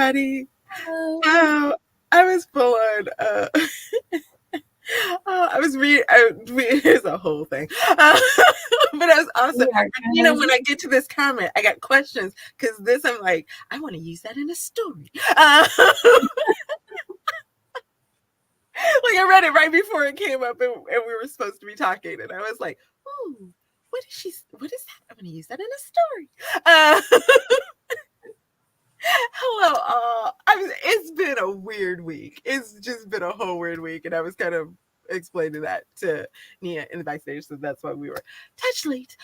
everybody. I was full on. I was reading. Here's a whole thing, but I was awesome. When I get to this comment, I got questions because this I'm like, I want to use that in a story. Like I read it right before it came up, and we were supposed to be talking, and I was like, "Ooh, what is that? I'm going to use that in a story." Hello, all. It's been a weird week. It's just been a whole weird week, and I was kind of explaining that to Nia in the backstage, so that's why we were touch late.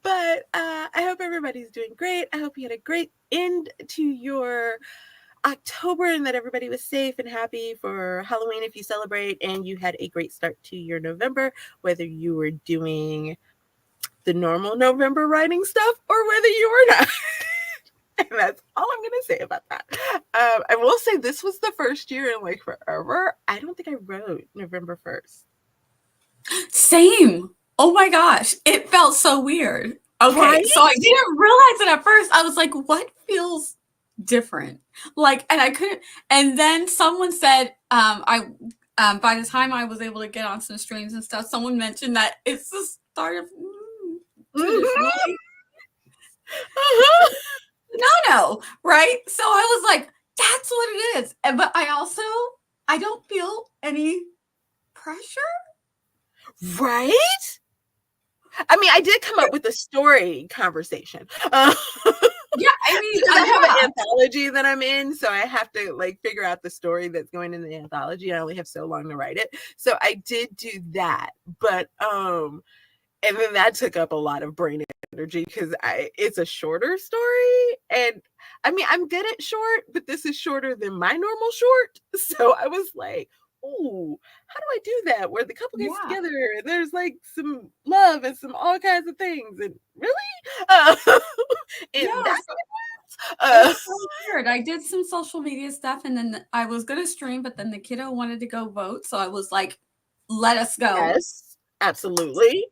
But I hope everybody's doing great. I hope you had a great end to your October and that everybody was safe and happy for Halloween if you celebrate, and you had a great start to your November, whether you were doing the normal November writing stuff or whether you were not. And that's all I'm going to say about that. I will say this was the first year in like forever. I don't think I wrote November 1st. Same. Oh my gosh. It felt so weird. Okay. Right? So I didn't realize it at first. I was like, what feels different? Like, and I couldn't, and then someone said, by the time I was able to get on some streams and stuff, someone mentioned that it's the start of no, right? So I was like, that's what it is. But I don't feel any pressure. Right? I mean, I did come up with a story conversation. Yeah, I mean, I have an anthology that I'm in, so I have to like figure out the story that's going in the anthology. I only have so long to write it. So I did do that. But and then that took up a lot of brain energy because it's a shorter story. And I mean, I'm good at short, but this is shorter than my normal short. So I was like, ooh, how do I do that? Where the couple gets together, there's like some love and some all kinds of things. And really? And that's it's so weird. I did some social media stuff and then I was going to stream, but then the kiddo wanted to go vote. So I was like, let us go. Yes, absolutely.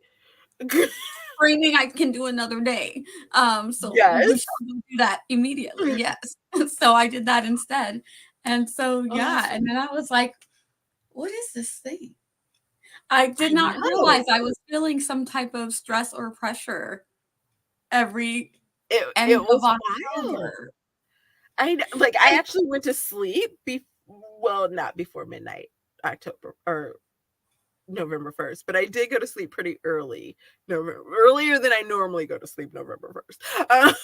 Streaming I can do another day. So yes. we shall do that immediately. Yes. So I did that instead. And so, yeah. Awesome. And then I was like, what is this thing? I did not realize I was feeling some type of stress or pressure every end of October. I actually went to sleep not before midnight October or November 1st, but I did go to sleep pretty early, earlier than I normally go to sleep November 1st.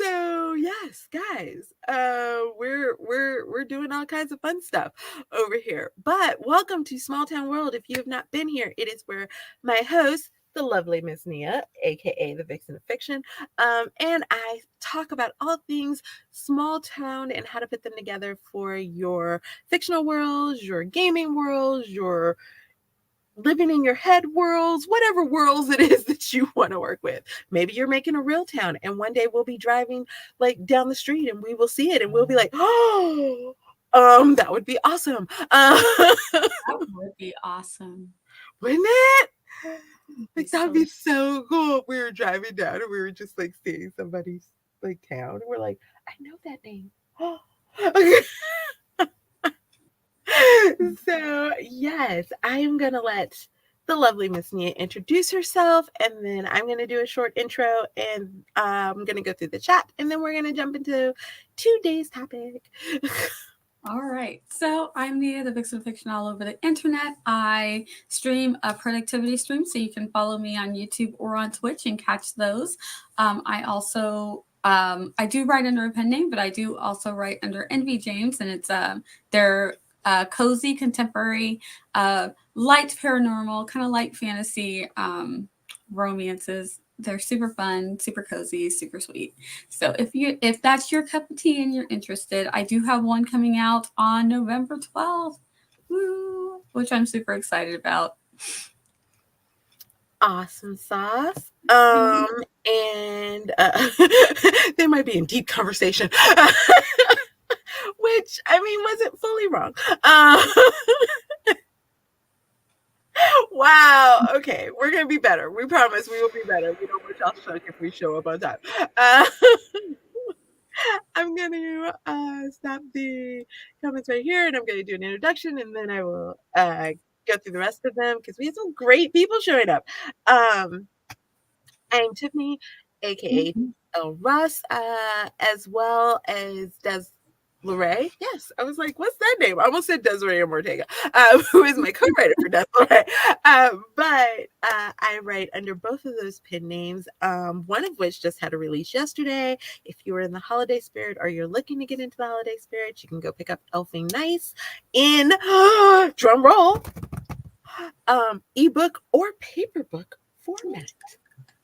So yes, guys, we're doing all kinds of fun stuff over here. But welcome to Small Town World. If you have not been here, it is where my host, the lovely Miss Nia, aka the Vixen of Fiction, and I talk about all things small town and how to put them together for your fictional worlds, your gaming worlds, your living in your head worlds, whatever worlds it is that you want to work with. Maybe you're making a real town and one day we'll be driving like down the street and we will see it and we'll be like, oh, that would be awesome. That would be awesome. Wouldn't it? Like that would be so cool if we were driving down and we were just like seeing somebody's like town and we're like, I know that name. So yes, I am gonna let the lovely Miss Nia introduce herself, and then I'm gonna do a short intro, and I'm gonna go through the chat, and then we're gonna jump into today's topic. All right, so I'm Nia, the Vixen of Fiction all over the internet. I stream a productivity stream, so you can follow me on YouTube or on Twitch and catch those. I also I do write under a pen name, but I do also write under Envy James, and it's they're cozy, contemporary, light paranormal, kind of light fantasy romances. They're super fun, super cozy, super sweet. So if that's your cup of tea and you're interested, I do have one coming out on November 12th, which I'm super excited about. Awesome sauce. And they might be in deep conversation. Which, I mean, wasn't fully wrong. Wow. Okay, we're gonna be better. We promise we will be better. We don't want y'all shook if we show up on time. Uh, I'm gonna stop the comments right here, and I'm gonna do an introduction, and then I will go through the rest of them because we have some great people showing up. I'm Tiffany, aka Mhm. Russ, as well as Des Lorre. Yes, I was like, what's that name? I almost said Desiree Ortega, who is my co-writer for Des Lorre. But I write under both of those pen names, one of which just had a release yesterday. If you are in the holiday spirit or you're looking to get into the holiday spirit, you can go pick up Elfing Nice in, drum roll, ebook or paper book format.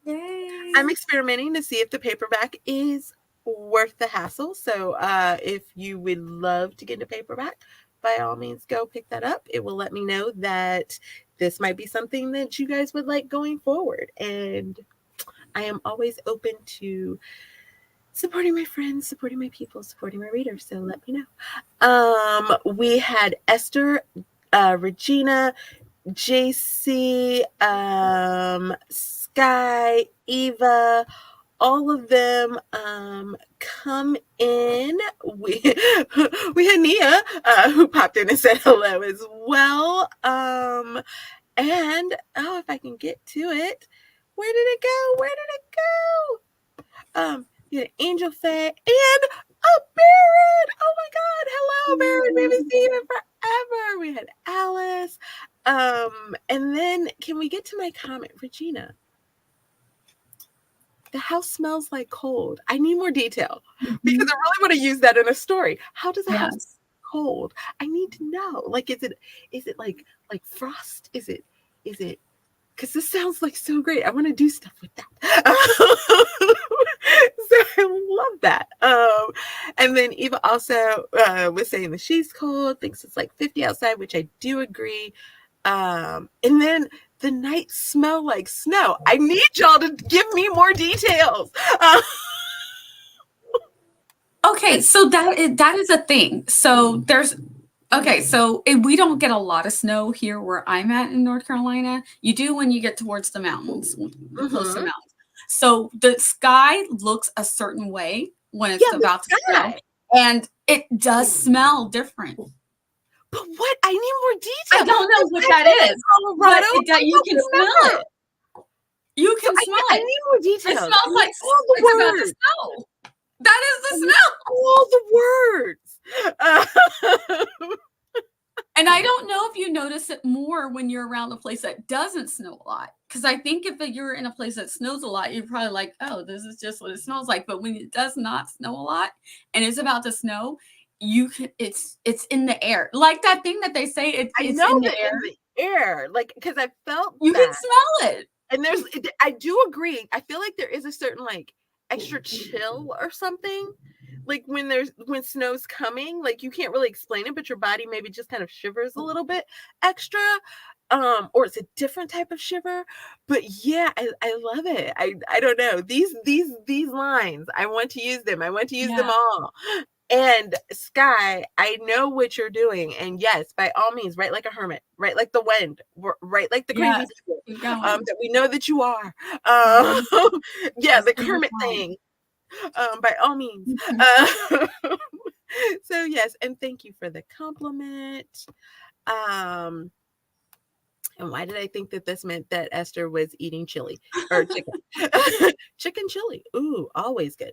Yay. I'm experimenting to see if the paperback is worth the hassle. So if you would love to get into paperback, by all means, go pick that up. It will let me know that this might be something that you guys would like going forward. And I am always open to supporting my friends, supporting my people, supporting my readers. So let me know. We had Esther, Regina, JC, Sky, Eva, all of them come in. We had Nia who popped in and said hello as well. And if I can get to it, where did it go? Where did it go? You had Angel Faye and a Baron. Oh my God! Hello, Baron. We haven't seen you forever. We had Alice. And then can we get to my comment, Regina? The house smells like cold. I need more detail because I really want to use that in a story. How does a house Yes. smell cold? I need to know. Like, is it like frost? Is it because this sounds like so great. I want to do stuff with that. So I love that. And then Eva also was saying that she's cold, thinks it's like 50 outside, which I do agree. And then the nights smell like snow. I need y'all to give me more details. Okay, so that is a thing. So there's okay, so we don't get a lot of snow here where I'm at in North Carolina. You do when you get towards the mountains, close to mountains. So the sky looks a certain way when it's Yeah, the about to snow, sky. and it does smell different. But what? I need more I detail. don't know what I've that been in is, Colorado. but you I can don't smell remember. it. You So can smell I it. need more It details. I smells need like all the it's about to words. snow. That is I the need smell. all the words. And I don't know if you notice it more when you're around a place that doesn't snow a lot. Because I think if you're in a place that snows a lot, you're probably like, oh, this is just what it smells like. But when it does not snow a lot and it's about to snow, it's in the air. Like that thing that they say I it's know in the that air. in the air, like, because I felt You can that. smell it. And I do agree. I feel like there is a certain like extra chill or something. Like when snow's coming, like you can't really explain it, but your body maybe just kind of shivers a little bit extra. Or it's a different type of shiver. But yeah, I love it. I don't know. These lines, I want to use them. I want to use them Yeah. all. And Sky, I know what you're doing. And yes, by all means, write like a hermit, write like the wind, write like the crazy Yes. people Keep going. that we know that you are. Mhm. Yeah, Just the do your hermit thing. thing, by all means. Mhm. So yes, and thank you for the compliment. Um, and why did I think that this meant that Esther was eating chili or chicken? Chicken chili. Ooh, always good.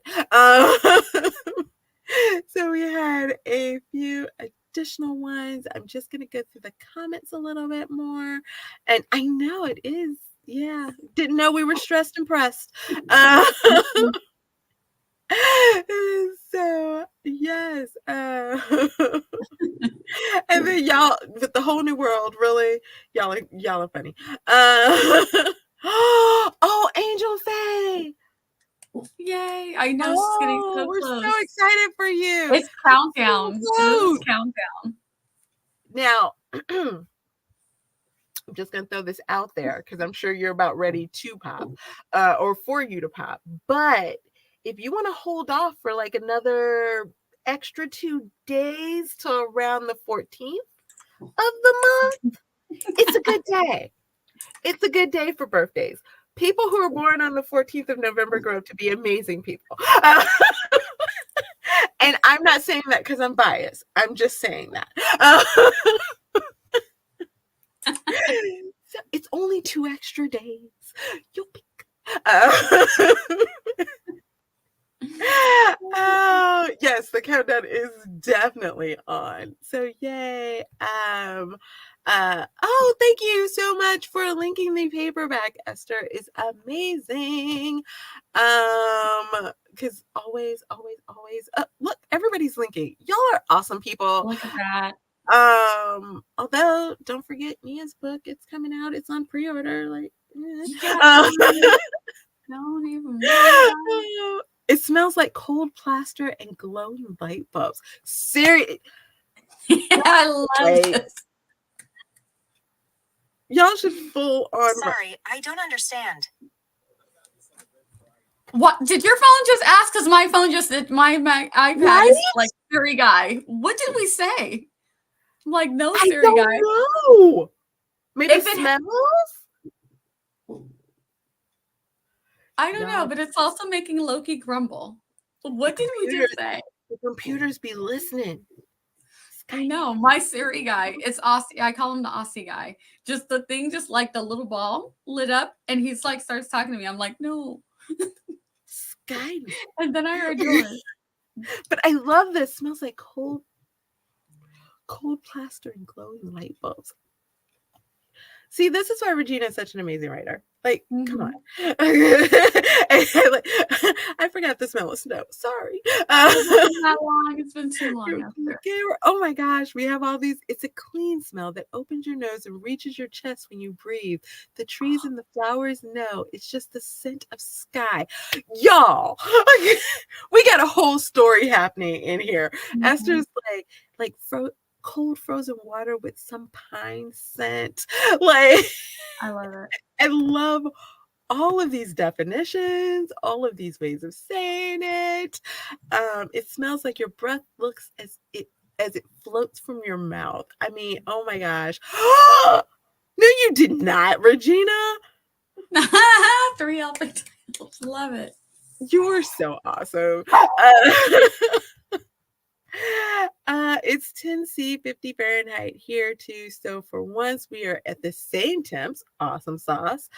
So we had a few additional ones. I'm just going to go through the comments a little bit more. And I know it is, yeah, didn't know we were stressed and pressed. Mhm. So, yes. And then y'all, with the whole new world, really, y'all are funny. Oh, Angel Faye. Yay. I know she's getting Oh, so we're so close. excited for you. It's So countdown. It is close. countdown. Now, I'm just gonna throw this out there because I'm sure you're about ready to pop, or for you to pop. But if you want to hold off for like another extra 2 days to around the 14th of the month, it's a good day. It's a good day for birthdays. People who are born on the 14th of November grow up to be amazing people. And I'm not saying that because I'm biased. I'm just saying that. So it's only 2 extra days. You'll be. Oh yes, the countdown is definitely on. So yay. Oh, thank you so much for linking the paperback. Esther is amazing. Because always, look, everybody's linking. Y'all are awesome people. Look at that. Although don't forget Mia's book, it's coming out. It's on pre-order. Like, don't even worry. It smells like cold plaster and glowing light bulbs. Seriously. I love this. Y'all should full on. Sorry, I don't understand. What did your phone just ask? Because my phone just my iPad Right? is like Siri guy. What did we say? I'm like, no Siri I don't guy. know. Maybe If it smells. I don't know, but it's also making Loki grumble. What did we just say? The computers be listening. I know, my Siri guy. It's Aussie. I call him the Aussie guy. Just the thing, just like the little ball lit up, and he's like starts talking to me. I'm like, no. Sky. And then I heard yours. But I love this. It smells like cold plaster and glowing light bulbs. See, this is why Regina is such an amazing writer. Like, come on. I forgot the smell of snow. Sorry. It's been that long. It's been too long. Oh my gosh. We have all these. It's a clean smell that opens your nose and reaches your chest when you breathe. The trees and the flowers know. It's just the scent of sky. Y'all, we got a whole story happening in here. Esther's like cold frozen water with some pine scent. Like, I love it. I love all of these definitions, all of these ways of saying it. It smells like your breath looks as it floats from your mouth. I mean, oh my gosh. No, you did not, Regina. 3 helping titles. Love it. You're so awesome. It's 10°C, 50 Fahrenheit here too. So for once we are at the same temps. Awesome sauce.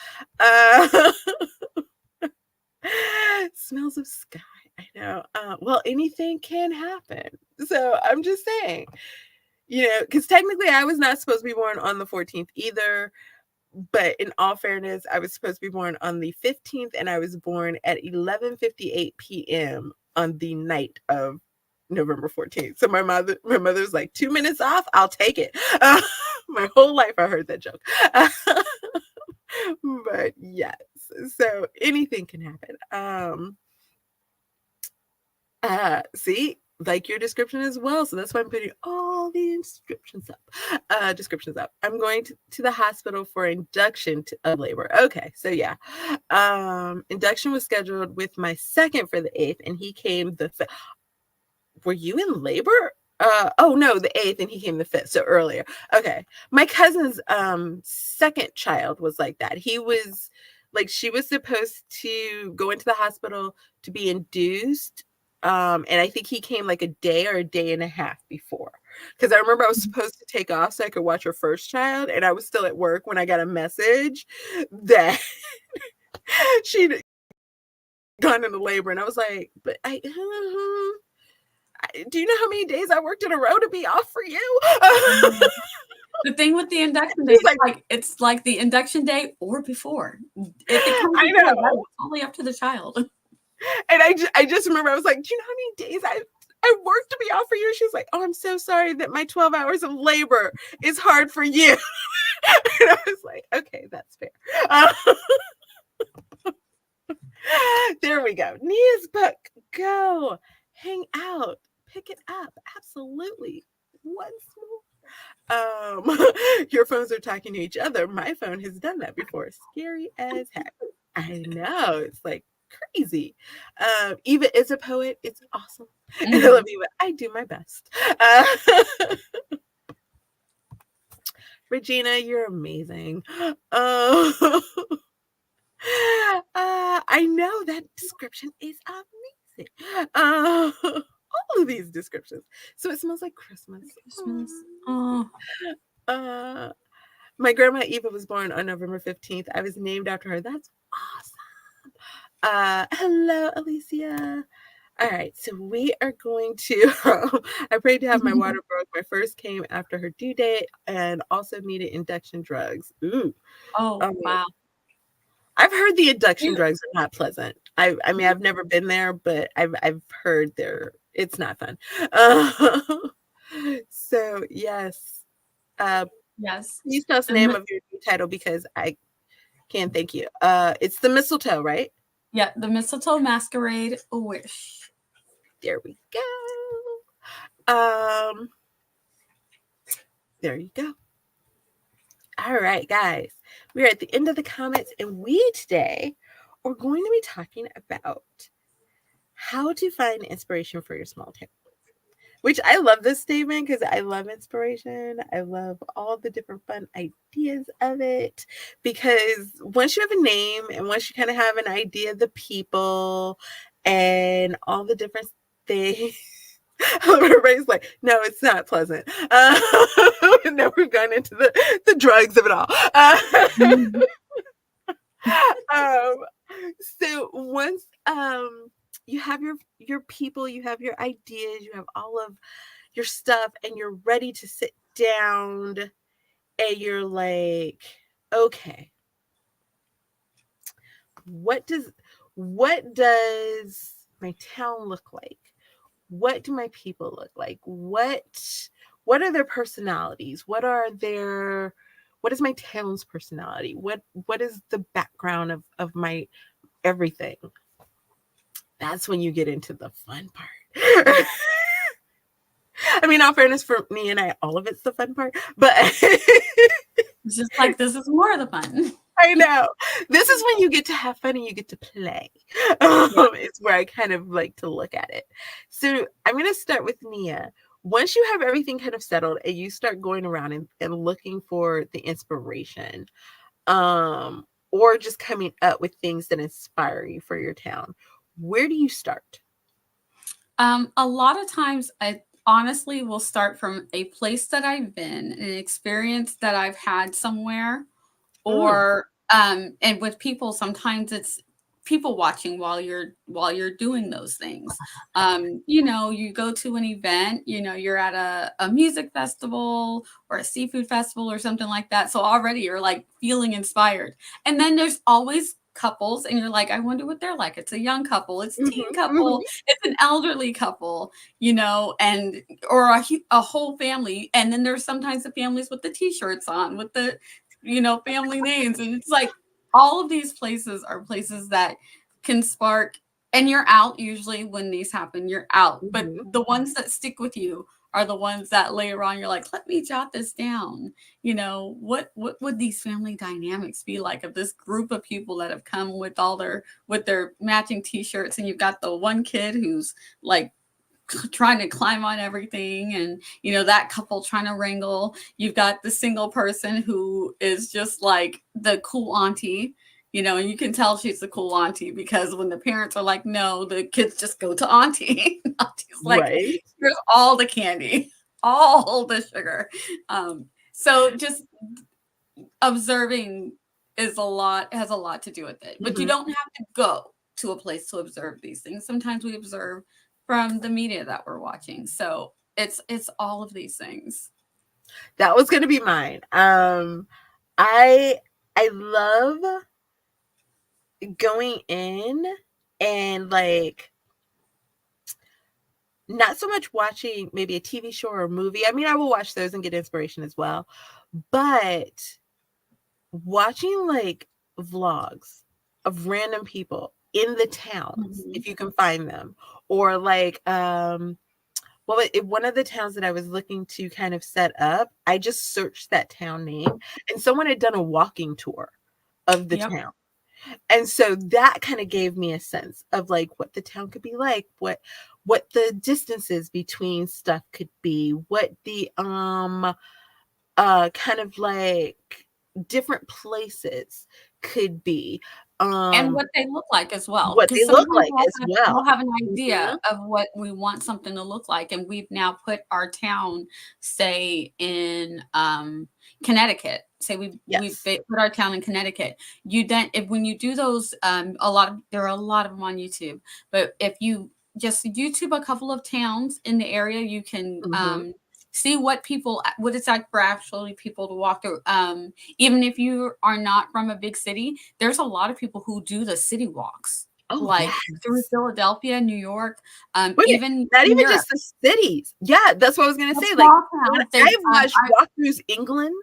Smells of sky. I know. Well, anything can happen. So I'm just saying, because technically I was not supposed to be born on the 14th either. But in all fairness, I was supposed to be born on the 15th, and I was born at 11:58 p.m. on the night of November 14th. So my mother's like, 2 minutes off, I'll take it. My whole life I heard that joke. But yes, so anything can happen. See, like your description as well. So that's why I'm putting all the descriptions up. I'm going to the hospital for induction of labor. Okay, so yeah. Induction was scheduled with my second for the 8th, and he came the 5th. Were you in labor? Oh no, the 8th, and he came the 5th, so earlier. Okay. My cousin's second child was like that. He was like, she was supposed to go into the hospital to be induced. And I think he came like a day or a day and a half before. Because I remember I was supposed to take off so I could watch her first child, and I was still at work when I got a message that she'd gone into labor, and I was like, but do you know how many days I worked in a row to be off for you? The thing with the induction day, it's like the induction day or before. If it comes before, that's only up to the child. And I just remember I was like, do you know how many days I worked to be off for you? She's like, oh, I'm so sorry that my 12 hours of labor is hard for you. And I was like, okay, that's fair. There we go. Nia's book. Go. Hang out. Pick it up. Absolutely. Once more. Your phones are talking to each other. My phone has done that before. Scary as heck. I know. It's like crazy. Eva is a poet. It's awesome. And I love Eva. I do my best. Regina, you're amazing. Uh, I know that description is amazing. All of these descriptions. So it smells like Christmas. Christmas. Oh, Uh, my grandma Eva was born on November 15th. I was named after her. That's awesome. Hello, Alicia. All right, so we are going to. I prayed to have my water broke. My first came after her due date, and also needed induction drugs. Ooh, oh, wow. I've heard the induction You- drugs are not pleasant. I mean, I've never been there, but I've heard it's not fun. Uh, so yes, uh, Yes. please tell us the The name mi- of your new title because I can't thank you. It's the mistletoe, right? yeah, the mistletoe masquerade a wish. There we go. Um, there you go. All right, guys, we're at the end of the comments, and we today are going to be talking about how to find inspiration for your small town. Which I love this statement because I love inspiration. I love all the different fun ideas of it. Because once you have a name and once you kind of have an idea of the people and all the different things, everybody's like, no, it's not pleasant. Now we've gone into the drugs of it all. Mhm. Um, so once you have your people, you have your ideas, you have all of your stuff, and you're ready to sit down, and you're like, okay, what does my town look like? What do my people look like? What are their personalities? What is my town's personality? What is the background of my everything? That's when you get into the fun part. I mean, all fairness for me and I, all of it's the fun part, but It's just like this is more of the fun. I know this is when you get to have fun and you get to play. Yeah. It's where I kind of like to look at it. So I'm going to start with Nia. Once you have everything kind of settled and you start going around and looking for the inspiration, or just coming up with things that inspire you for your town, where do you start? A lot of times I honestly will start from a place that I've been, an experience that I've had somewhere, Mm, or and with people sometimes it's people watching while you're doing those things. You go to an event, you're at a music festival or a seafood festival or something like that, so already you're like feeling inspired. And then there's always couples and you're like, I wonder what they're like. It's a young couple, it's teen mhm, couple, mhm, it's an elderly couple, and or a whole family. And then there's sometimes the families with the t-shirts on with the family names. And it's like all of these places are places that can spark, and you're out usually when these happen, you're out. But mhm. the ones that stick with you are the ones that later on you're like, let me jot this down. What would these family dynamics be like of this group of people that have come with their matching t-shirts, and you've got the one kid who's like trying to climb on everything, and that couple trying to wrangle. You've got the single person who is just like the cool auntie, and you can tell she's the cool auntie because when the parents are like, no, the kids just go to auntie. Auntie's like, Right. here's all the candy, all the sugar. So just observing has a lot to do with it, but you Mhm. don't have to go to a place to observe these things. Sometimes we observe from the media that we're watching, so it's all of these things. That was gonna be mine. I love going in and like not so much watching maybe a TV show or a movie. I mean, I will watch those and get inspiration as well, but watching like vlogs of random people in the towns, Mhm. if you can find them, or like well, one of the towns that I was looking to kind of set up, I just searched that town name and someone had done a walking tour of the Yep. town. And so that kind of gave me a sense of like what the town could be like, what the distances between stuff could be, what the kind of like different places could be, And what they look like as well, what because they look sometimes like as we'll well. have an Mhm, idea of what we want something to look like, and we've now put our town, say, in, Connecticut. Say we yes. put our town in Connecticut. You then if when you do those, there are a lot of them on YouTube, but if you just YouTube a couple of towns in the area, you can, Mhm. see what it's like for actually people to walk through. Even if you are not from a big city, there's a lot of people who do the city walks, Oh, like through yes. Philadelphia, New York, Wait a minute, even not in even Europe. just the cities. Yeah, that's what I was gonna The say, like, small when towns, I've watched walkthroughs England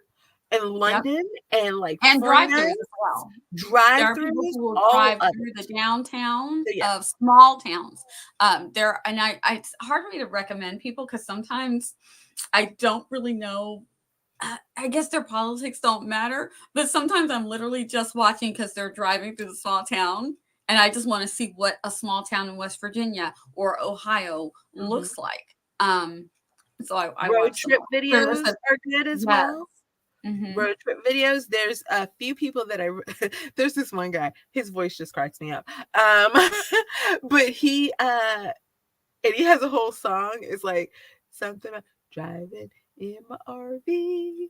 and yep, London and, like, and drive-throughs France, as well. There are people drive-throughs, who will all drive of through the it. downtown So, yeah. of small towns. There and I it's hard for me to recommend people because sometimes I don't really know. I guess their politics don't matter, but sometimes I'm literally just watching because they're driving through the small town, and I just want to see what a small town in West Virginia or Ohio Mhm. looks like. Um, so I Road watch them trip all. There's videos a are good as yes. well. Mhm. Road trip videos, there's a few people that there's this one guy, his voice just cracks me up. Um, but and he has a whole song, it's like something about driving in my RV.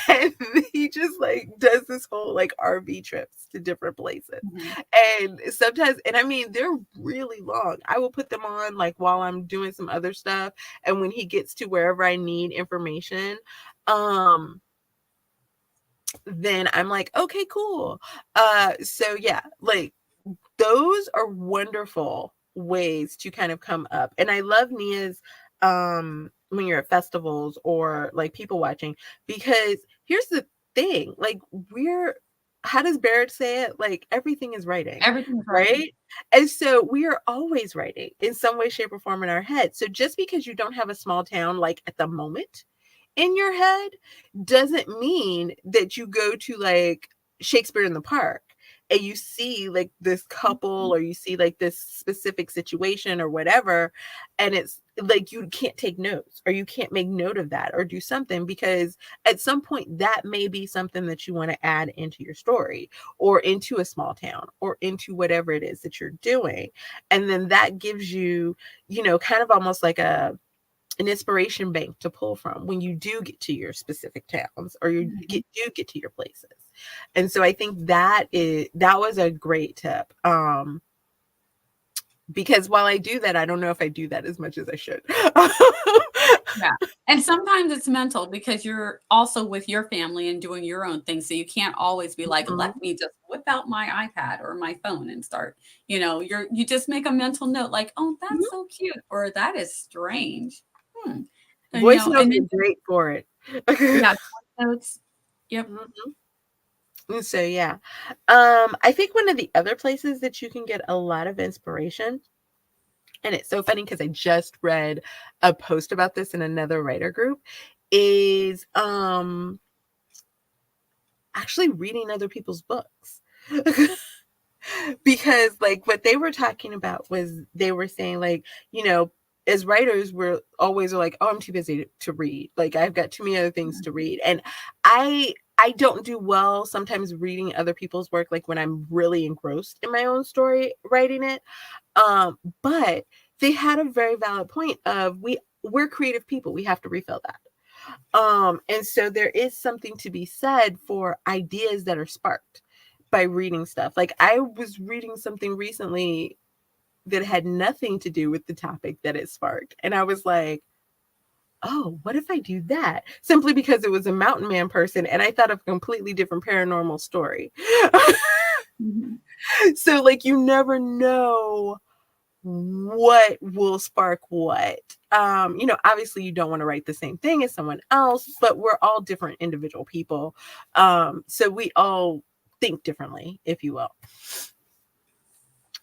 And he just like does this whole like RV trips to different places. Mhm. And sometimes, and I mean, they're really long. I will put them on like while I'm doing some other stuff. And when he gets to wherever I need information, um, then I'm like, okay, cool. So yeah, like those are wonderful ways to kind of come up. And I love Nia's when you're at festivals or like people watching, because here's the thing, like we're how does Barrett say it? Like everything is writing, Everything's writing. right? And so we are always writing in some way, shape, or form in our head. So just because you don't have a small town like at the moment in your head doesn't mean that you go to like Shakespeare in the Park and you see like this couple or you see like this specific situation or whatever, and it's like you can't take notes or you can't make note of that or do something, because at some point that may be something that you want to add into your story or into a small town or into whatever it is that you're doing. And then that gives you, kind of almost like an inspiration bank to pull from when you do get to your specific towns or Mhm. do get to your places. And so I think that was a great tip. Because while I do that, I don't know if I do that as much as I should. Yeah. And sometimes it's mental because you're also with your family and doing your own thing. So you can't always be like, Mhm. let me just whip out my iPad or my phone and start, you just make a mental note like, oh, that's Mhm. so cute, or that is strange. Hmm. And Voice notes and then are great for it. yeah, notes. Yep. Mhm. And so yeah. I think one of the other places that you can get a lot of inspiration, and it's so funny because I just read a post about this in another writer group, is actually reading other people's books. Because like what they were talking about was they were saying like, as writers we're always like, oh, I'm too busy to read, like I've got too many other things to read. And I don't do well sometimes reading other people's work, like when I'm really engrossed in my own story writing it. But they had a very valid point of we're creative people, we have to refill that. And so there is something to be said for ideas that are sparked by reading stuff. Like I was reading something recently that had nothing to do with the topic that it sparked. And I was like, oh, what if I do that? Simply because it was a mountain man person and I thought of a completely different paranormal story. Mhm. So like you never know what will spark what. Obviously you don't want to write the same thing as someone else, but we're all different individual people. So we all think differently, if you will.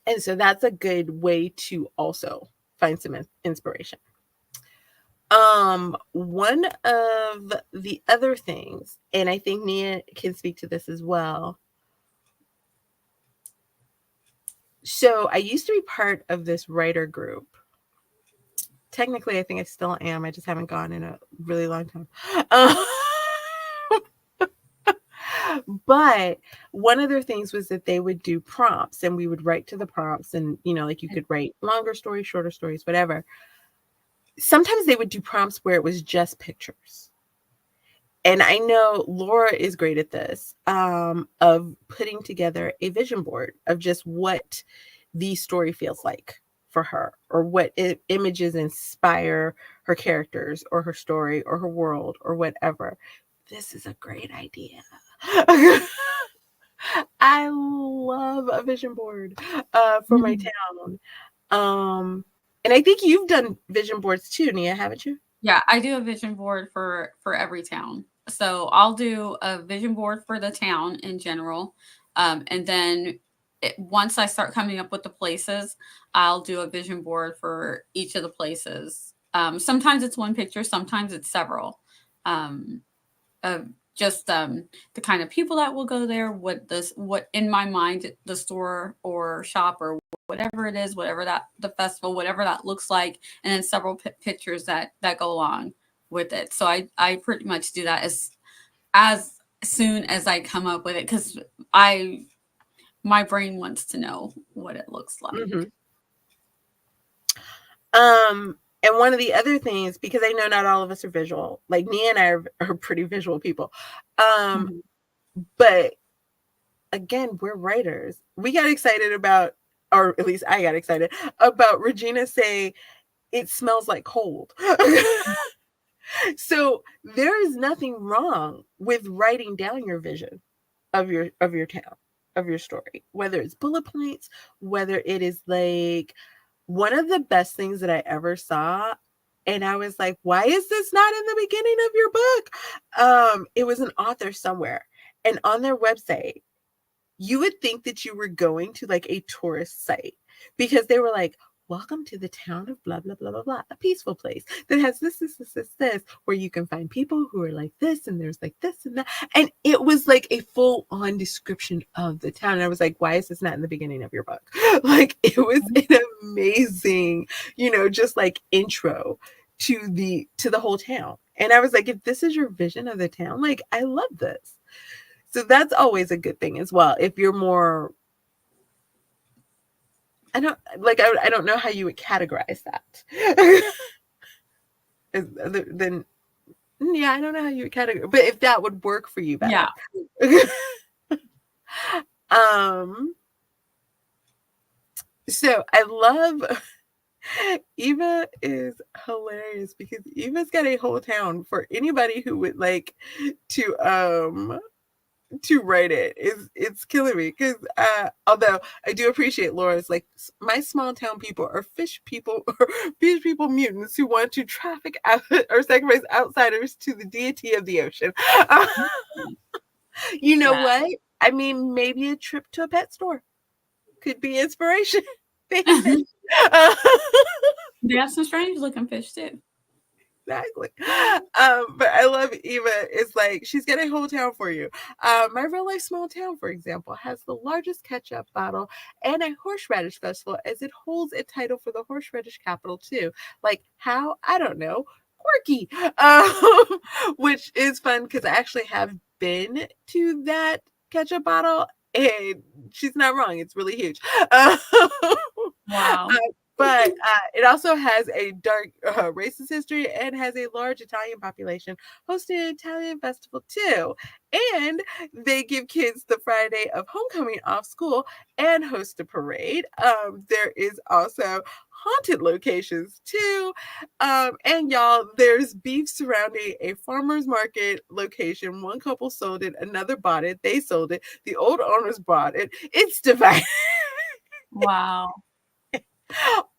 And so that's a good way to also find some inspiration. One of the other things, and I think Nia can speak to this as well. So I used to be part of this writer group technically, I think I still am. I just haven't gone in a really long time. Uh, but one of their things was that they would do prompts, and we would write to the prompts, and like you could write longer stories, shorter stories, whatever. Sometimes they would do prompts where it was just pictures. And I know Laura is great at this, of putting together a vision board of just what the story feels like for her, or what images inspire her characters or her story or her world or whatever. This is a great idea. I love a vision board for my town. And I think you've done vision boards too, Nia, haven't you? Yeah, I do a vision board for every town. So I'll do a vision board for the town in general, and then once I start coming up with the places, I'll do a vision board for each of the places. Sometimes it's one picture, sometimes it's several. Um, of just the kind of people that will go there, what in my mind the store or shop or whatever it is, whatever that the festival, whatever that looks like, and then several pictures that go along with it. So I pretty much do that as soon as I come up with it, because my brain wants to know what it looks like. Mm-hmm. And one of the other things, because I know not all of us are visual, like Nia and I are pretty visual people. But again, we're writers. We got excited about, or at least I got excited about Regina saying it smells like cold. So there is nothing wrong with writing down your vision of your town, of your story, whether it's bullet points, whether it is like one of the best things that I ever saw. And I was like, why is this not in the beginning of your book? It was an author somewhere, and on their website, you would think that you were going to like a tourist site, because they were like, welcome to the town of blah, blah, blah, blah, blah, a peaceful place that has this, where you can find people who are like this, and there's like this and that. And it was like a full on description of the town. And I was like, why is this not in the beginning of your book? Like, it was an amazing, just like intro to the whole town. And I was like, if this is your vision of the town, like, I love this. So that's always a good thing as well. If you're more, I don't know how you would categorize that. Other than, yeah, I don't know how you would categorize, but if that would work for you better. Yeah. So I love, Eva is hilarious, because Eva's got a whole town for anybody who would like to write it. It's killing me, because although I do appreciate Laura's like, my small town people are fish people or fish people mutants who want to traffic out or sacrifice outsiders to the deity of the ocean. You know what? I mean, maybe a trip to a pet store could be inspiration. They have fish. They have some strange looking fish too. Exactly. But I love Eva. It's like, she's got a whole town for you. My real life small town, for example, has the largest ketchup bottle and a horseradish festival, as it holds a title for the horseradish capital too. Like, how? I don't know. Quirky. Which is fun, because I actually have been to that ketchup bottle, and she's not wrong. It's really huge. Wow. But it also has a dark racist history, and has a large Italian population, hosting an Italian festival too. And they give kids the Friday of homecoming off school and host a parade. There is also haunted locations too. And y'all, there's beef surrounding a farmer's market location. One couple sold it, another bought it, they sold it, the old owners bought it. It's divided. Wow.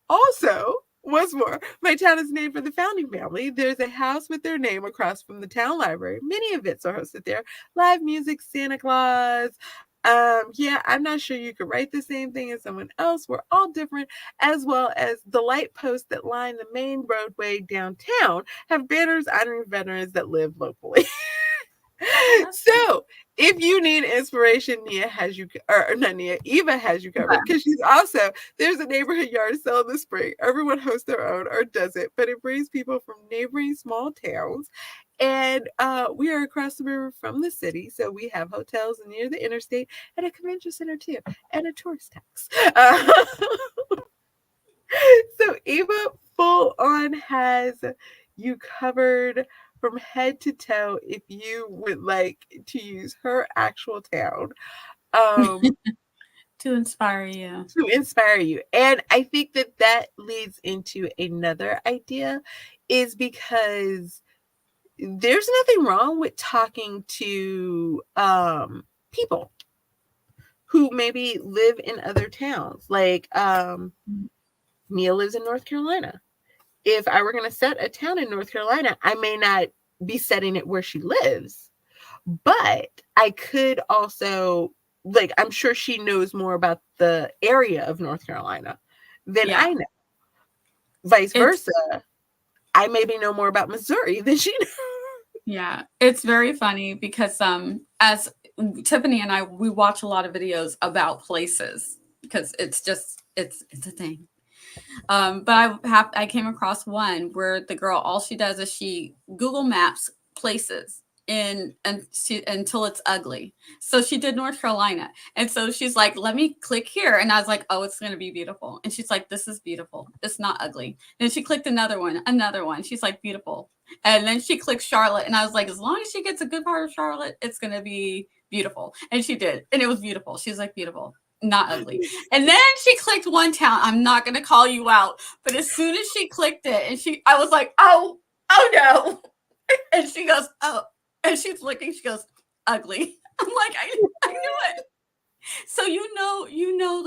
Also, once more, my town is named for the founding family. There's a house with their name across from the town library. Many events are hosted there. Live music, Santa Claus. Yeah, I'm not sure you could write the same thing as someone else. We're all different, as well as the light posts that line the main roadway downtown have banners honoring veterans that live locally. So if you need inspiration, Nia has you, or not Nia, Eva has you covered, Okay. because she's also, there's a neighborhood yard sale in the spring. Everyone hosts their own or does it, but it brings people from neighboring small towns. And we are across the river from the city, so we have hotels near the interstate and a convention center too, and a tourist tax. So Eva full on has you covered from head to toe if you would like to use her actual town um To inspire you. to inspire you. And I think that that leads into another idea, is because there's nothing wrong with talking to people who maybe live in other towns. Like Neil lives in North Carolina. If I were going to set a town in North Carolina, I may not be setting it where she lives, but I could also, like, I'm sure she knows more about the area of North Carolina than Yeah. I know. Vice It's versa, I maybe know more about Missouri than she knows. Yeah, it's very funny because as Tiffany and I, we watch a lot of videos about places because it's just it's a thing. But I came across one where the girl, all she does is she Google Maps places until it's ugly. So she did North Carolina, and so she's like, "Let me click here," and I was like, "Oh, it's gonna be beautiful." And she's like, "This is beautiful. It's not ugly." And she clicked another one, another one. She's like, "Beautiful." And then she clicked Charlotte, and I was like, "As long as she gets a good part of Charlotte, it's gonna be beautiful." And she did, and it was beautiful. She's like, "Beautiful." Not ugly. And then she clicked one town. I'm not gonna call you out, but as soon as she clicked it, I was like, oh no. And she goes, oh, and she's looking, she goes, ugly. I'm like, I knew it. So you know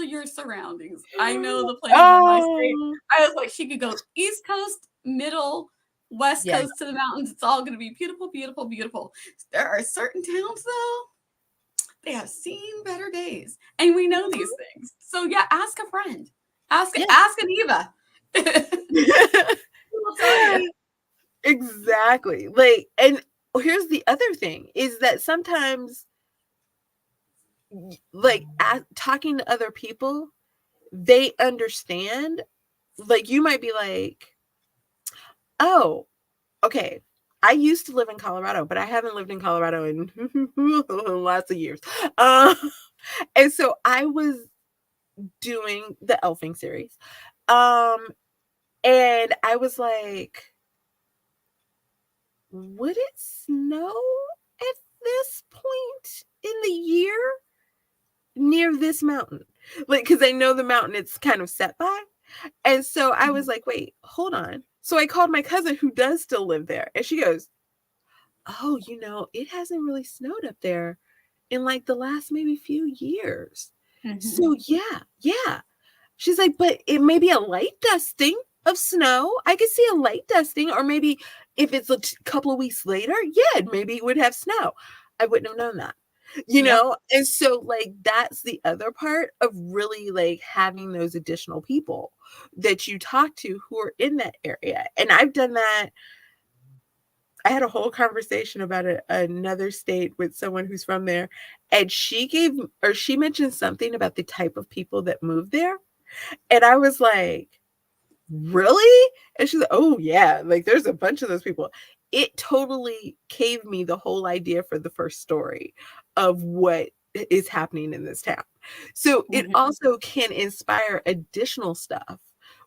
your surroundings. I know the places in my state. Oh, I was like, she could go East Coast, middle, West yeah, Coast to the mountains. It's all gonna be beautiful, beautiful, beautiful. There are certain towns though, they have seen better days. And we know these things. So yeah, ask a friend. yeah. Ask an Eva. We'll tell you. Exactly. Like, and here's the other thing, is that sometimes, like, talking to other people, they understand. Like, you might be like, oh, okay, I used to live in Colorado, but I haven't lived in Colorado in lots of years. Uh, and so I was doing the elfing series. Um, and I was like, would it snow at this point in the year near this mountain? Like, because I know the mountain it's kind of set by. And so I was like, wait, hold on. So I called my cousin who does still live there. And she goes, oh, it hasn't really snowed up there in like the last maybe few years. Mhm. So yeah. She's like, but it may be a light dusting of snow. I could see a light dusting, or maybe if it's a couple of weeks later, yeah, maybe it would have snow. I wouldn't have known that, Yep. And so, like, that's the other part of really like having those additional people that you talk to who are in that area. And I've done that. I had a whole conversation about another state with someone who's from there, and she mentioned something about the type of people that move there. And I was like, really? And she's like, oh, yeah, like there's a bunch of those people. It totally gave me the whole idea for the first story of what is happening in this town. So it Mhm. also can inspire additional stuff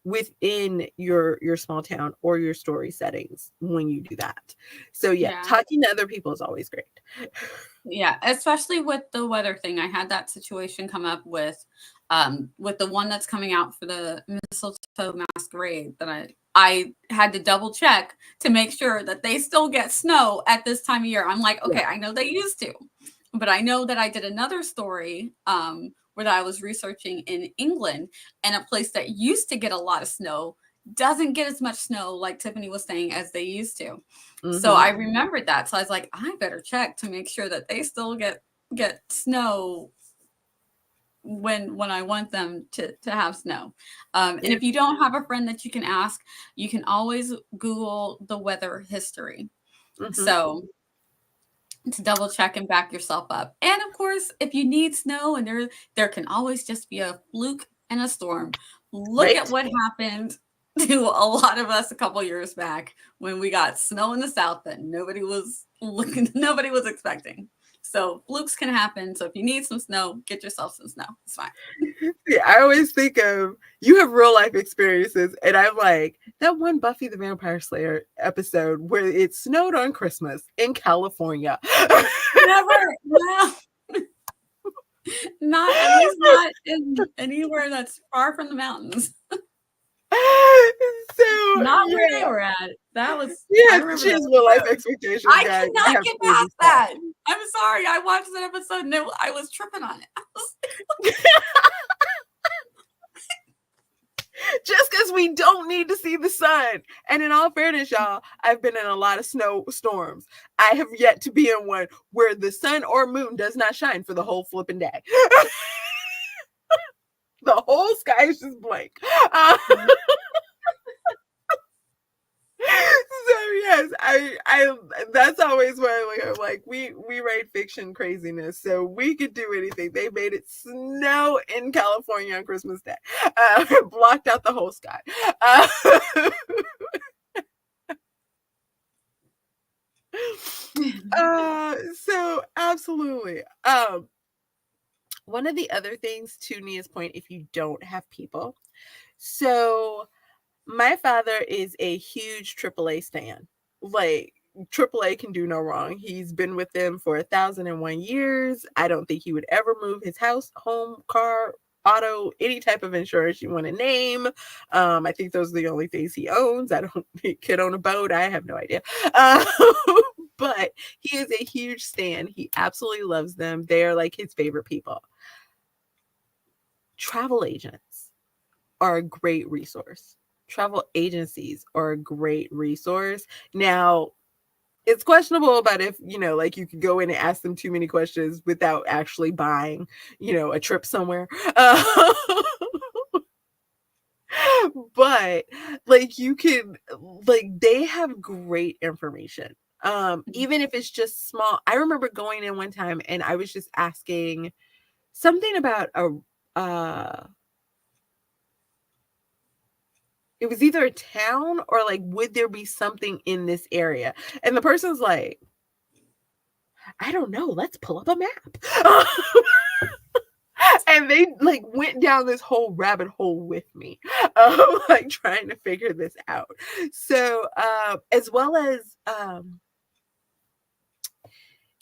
within your small town or your story settings when you do that. So yeah, Yeah. talking to other people is always great. Yeah, especially with the weather thing. I had that situation come up with the one that's coming out for the mistletoe masquerade that I had to double check to make sure that they still get snow at this time of year. I'm like, Yeah. okay, I know they used to, but I know that I did another story where I was researching in England, and a place that used to get a lot of snow doesn't get as much snow, like Tiffany was saying, as they used to. So Mm-hmm. I remembered that. So I was like, I better check to make sure that they still get snow when I want them to have snow. And Yeah. if you don't have a friend that you can ask, you can always Google the weather history. Mm-hmm. So to double check and back yourself up. And of course, if you need snow, and there can always just be a fluke and a storm. Look Right? at what happened to a lot of us a couple years back when we got snow in the south that nobody was looking, nobody was expecting. So flukes can happen. So if you need some snow, get yourself some snow. It's fine. Yeah, I always think of you have real life experiences, and I'm like that one Buffy the Vampire Slayer episode where it snowed on Christmas in California. Never. No. Not at least not in anywhere that's far from the mountains. So Not where they yeah, were at. That was you I have to remember change that real life episode. expectations, I guys. I cannot have get crazy past stuff. that. I'm sorry. I watched that episode and I was tripping on it. Just because we don't need to see the sun. And in all fairness, y'all, I've been in a lot of snow storms. I have yet to be in one where the sun or moon does not shine for the whole flipping day. The whole sky is just blank. So yes, I that's always why I'm like we write fiction craziness, so we could do anything. They made it snow in California on Christmas Day, blocked out the whole sky. So absolutely. One of the other things to Nia's point, if you don't have people, so my father is a huge AAA stan. Like AAA can do no wrong. He's been with them for 1,001 years. I don't think he would ever move his house, home, car, auto, any type of insurance you want to name. I think those are the only things he owns. I don't. He could own a boat. I have no idea. But he is a huge stan. He absolutely loves them. They are like his favorite people. Travel agents are a great resource. Travel agencies are a great resource. Now, it's questionable about if, like you could go in and ask them too many questions without actually buying, a trip somewhere. But like you can, like they have great information. Even if it's just small. I remember going in one time and I was just asking something about it was either a town or like would there be something in this area, and the person's like, I don't know, let's pull up a map. And they like went down this whole rabbit hole with me, like trying to figure this out. So as well as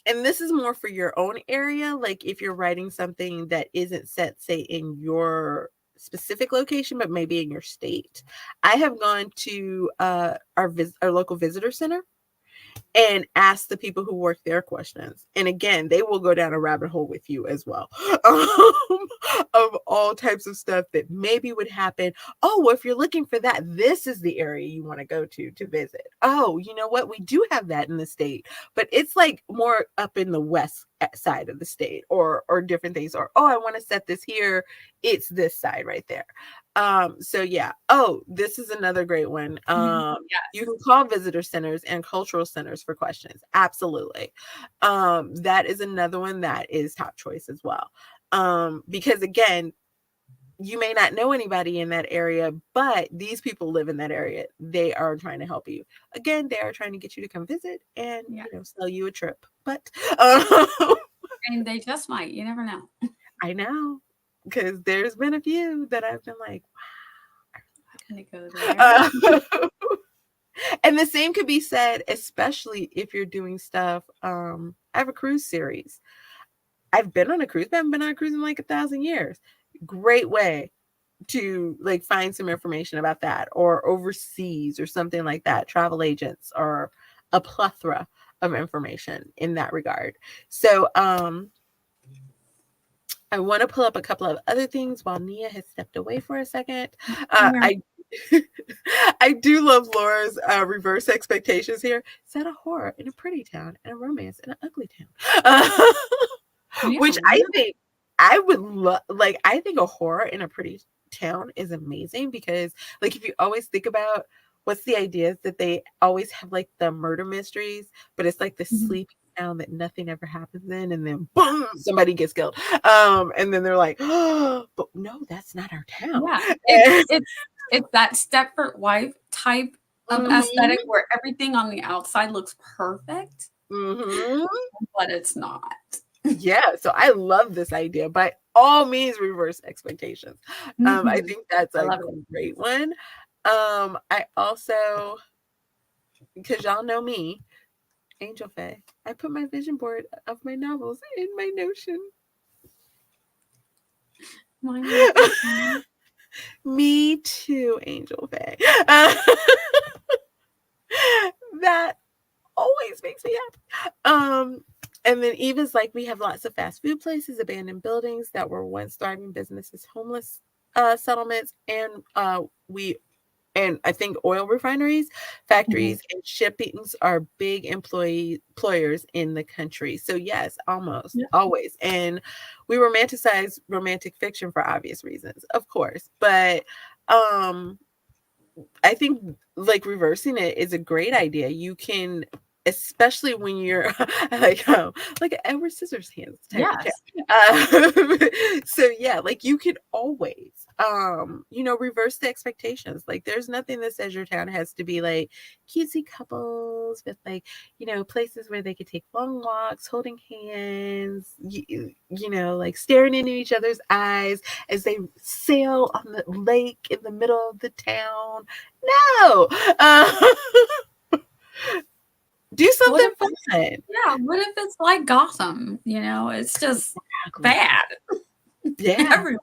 and this is more for your own area, like if you're writing something that isn't set, say, in your specific location, but maybe in your state. I have gone to our local visitor center and ask the people who work there questions. And again, they will go down a rabbit hole with you as well, of all types of stuff that maybe would happen. Oh, well, if you're looking for that, this is the area you want to go to visit. Oh, you know what? We do have that in the state, but it's like more up in the west side of the state, or different things. Or, oh, I want to set this here. It's this side right there. So yeah. Oh, this is another great one. Yes. You can call visitor centers and cultural centers for questions. Absolutely. That is another one that is top choice as well. Because again, you may not know anybody in that area, but these people live in that area. They are trying to help you. Again, they are trying to get you to come visit and sell you a trip. But And they just might. You never know. I know, because there's been a few that I've been like, I'm gonna go there. And the same could be said, especially if you're doing stuff. I have a cruise series. I've been on a cruise, but I haven't been on a cruise in like 1,000 years. Great way to like find some information about that, or overseas or something like that. Travel agents are a plethora of information in that regard. So I want to pull up a couple of other things while Nia has stepped away for a second. I do love Laura's reverse expectations here. Set a horror in a pretty town and a romance in an ugly town. Which I think I would love. Like, I think a horror in a pretty town is amazing, because like if you always think about what's the idea is that they always have like the murder mysteries, but it's like the sleepy town that nothing ever happens in, and then boom, somebody gets killed. And then they're like, oh, but no, that's not our town. Yeah, it's that Stepford Wife type of Mhm, aesthetic where everything on the outside looks perfect, mhm. but it's not. Yeah, so I love this idea. By all means, reverse expectations. I Mhm. think that's I a love it. great one. I also, because y'all know me, Angel Faye, I put my vision board of my novels in my Notion. Mine is the same. Me too, Angel Faye. That always makes me happy. And then Eva's like, we have lots of fast food places, abandoned buildings that were once thriving businesses, homeless settlements, we and I think oil refineries, Mhm. factories, and shippings are big employers in the country. So yes, almost Yeah. always. And we romanticize romantic fiction for obvious reasons, of course. But um I think like reversing it is a great idea. You can, especially when you're like an Edward Scissorhands type of cat. Yes. So yeah, like you could always reverse the expectations. Like there's nothing that says your town has to be like cutesy couples with like, places where they could take long walks, holding hands, like staring into each other's eyes as they sail on the lake in the middle of the town. No. Do What something if it's fun. Yeah, what if it's like Gotham, it's just Exactly. bad Yeah. everywhere.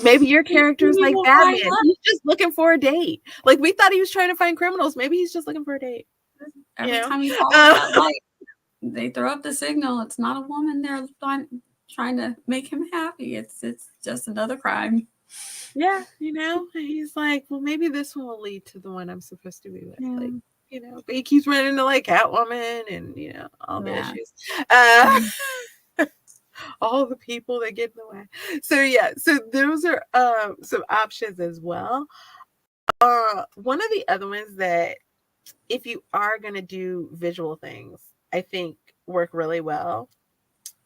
Maybe your character is We like will find Batman. love He's just looking for a date. Like we thought he was trying to find criminals. Maybe he's just looking for a date. You every know? time he follows Uh, that light. They throw up the signal. It's not a woman there trying to make him happy. It's just another crime. yeah, he's like, well, maybe this one will lead to the one I'm supposed to be with. Yeah. Like, but he keeps running into like Catwoman and all the Yeah. issues. Uh, Mhm. all the people that get in the way. So yeah, so those are some options as well. One of the other ones that if you are gonna do visual things, I think work really well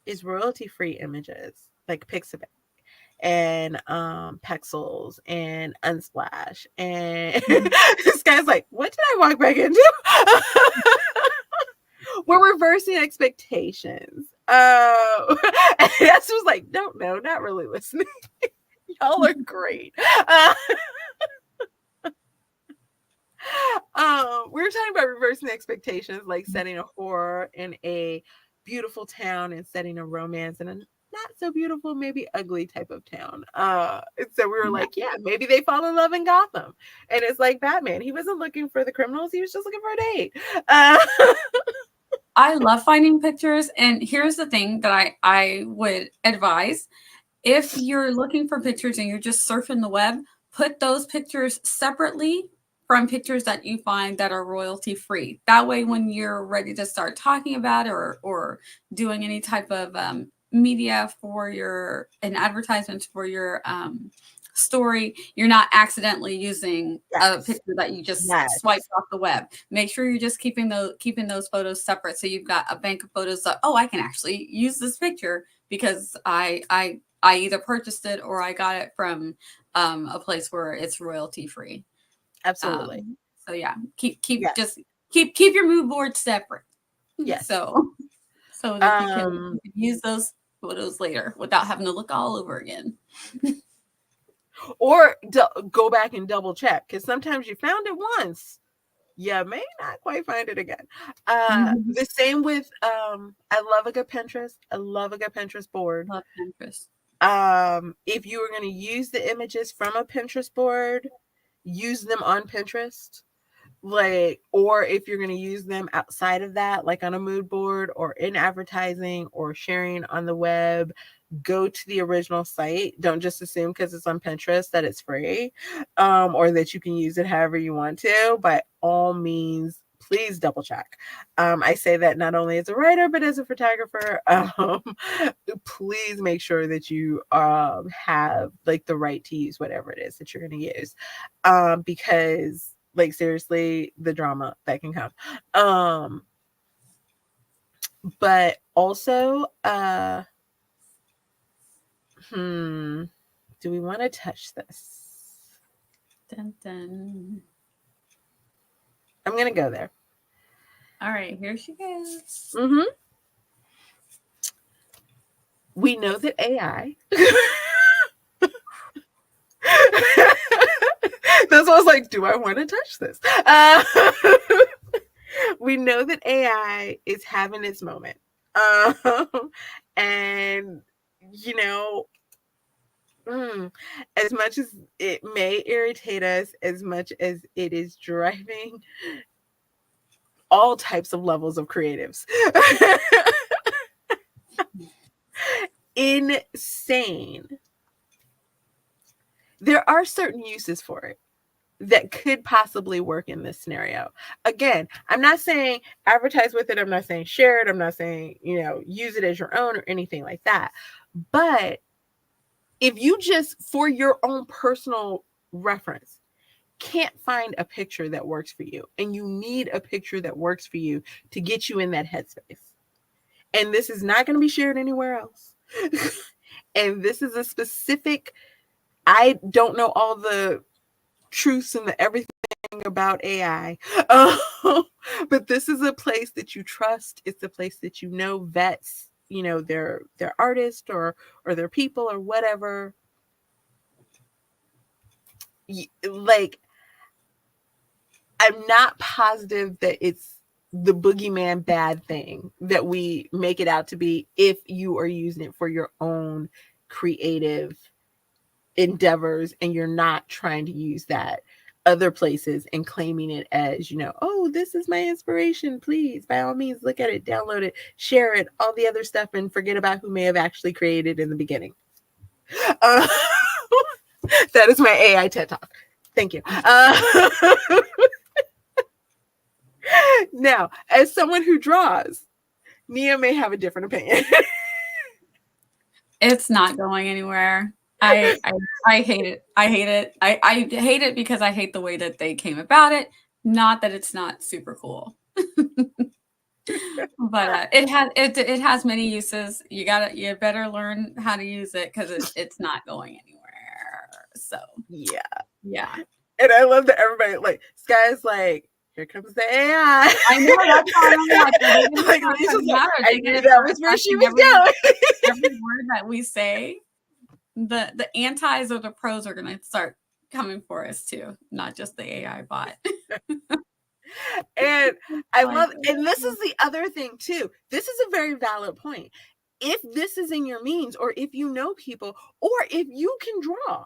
is royalty-free images like Pixabay and Pexels and Unsplash. And Mhm. this guy's like, what did I walk back into? We're reversing expectations. And that's just like, no, not really listening. Y'all are great. Uh, we were talking about reversing expectations, like setting a horror in a beautiful town and setting a romance in a not so beautiful, maybe ugly type of town. And so we were Yeah. like, yeah, maybe they fall in love in Gotham. And it's like Batman. He wasn't looking for the criminals, he was just looking for a date. Uh, I love finding pictures, and here's the thing that I would advise. If you're looking for pictures and you're just surfing the web, put those pictures separately from pictures that you find that are royalty free. That way, when you're ready to start talking about it or doing any type of media for an advertisement for your story, you're not accidentally using a yes. picture that you just Yes. swiped off the web. Make sure you're just keeping those photos separate, so you've got a bank of photos that, oh, I can actually use this picture because I either purchased it or I got it from a place where it's royalty free. Absolutely. So yeah, keep Yes. just keep your mood board separate. Yes. So that you Um, can use those photos later without having to look all over again. or go back and double check because sometimes you found it once, you may not quite find it again. Mhm. The same with I love a good Pinterest. I love a good Pinterest board. Love Pinterest. If you were going to use the images from a Pinterest board, use them on Pinterest. Like, or if you're going to use them outside of that, like on a mood board or in advertising or sharing on the web, go to the original site. Don't just assume because it's on Pinterest that it's free, or that you can use it however you want to. By all means, please double check. I say that not only as a writer but as a photographer. Please make sure that you have like the right to use whatever it is that you're going to use, because like seriously, the drama that can come. but also, do we want to touch this? Dun, dun. I'm going to go there. All right, here she goes. Mm-hmm. We know that AI. That's why I was like, do I want to touch this? We know that AI is having its moment. And, you know, as much as it may irritate us, as much as it is driving all types of levels of creatives insane, there are certain uses for it that could possibly work in this scenario. Again, I'm not saying advertise with it. I'm not saying share it. I'm not saying, use it as your own or anything like that. But if you just, for your own personal reference, can't find a picture that works for you, and you need a picture that works for you to get you in that headspace, and this is not going to be shared anywhere else, and this is a specific, I don't know all the truths and the everything about AI, but this is a place that you trust. It's a place that vets, their artist or their people or whatever. Like, I'm not positive that it's the boogeyman bad thing that we make it out to be if you are using it for your own creative endeavors and you're not trying to use that other places and claiming it as, oh, this is my inspiration. Please, by all means, look at it, download it, share it, all the other stuff, and forget about who may have actually created in the beginning. That is my AI TED Talk. Thank you. Now, as someone who draws, Nia may have a different opinion. It's not going anywhere. I hate it. I hate it. I hate it because I hate the way that they came about it. Not that it's not super cool. But it has many uses. You better learn how to use it because it's not going anywhere. So yeah. And I love that everybody, like, Sky's like, here comes the AI. I know, that's why I'm like, I knew that was where she was going. Every word that we say, the antis or the pros are going to start coming for us too, not just the AI bot. And I love, and this is the other thing too. This is a very valid point. If this is in your means, or if you know people, or if you can draw,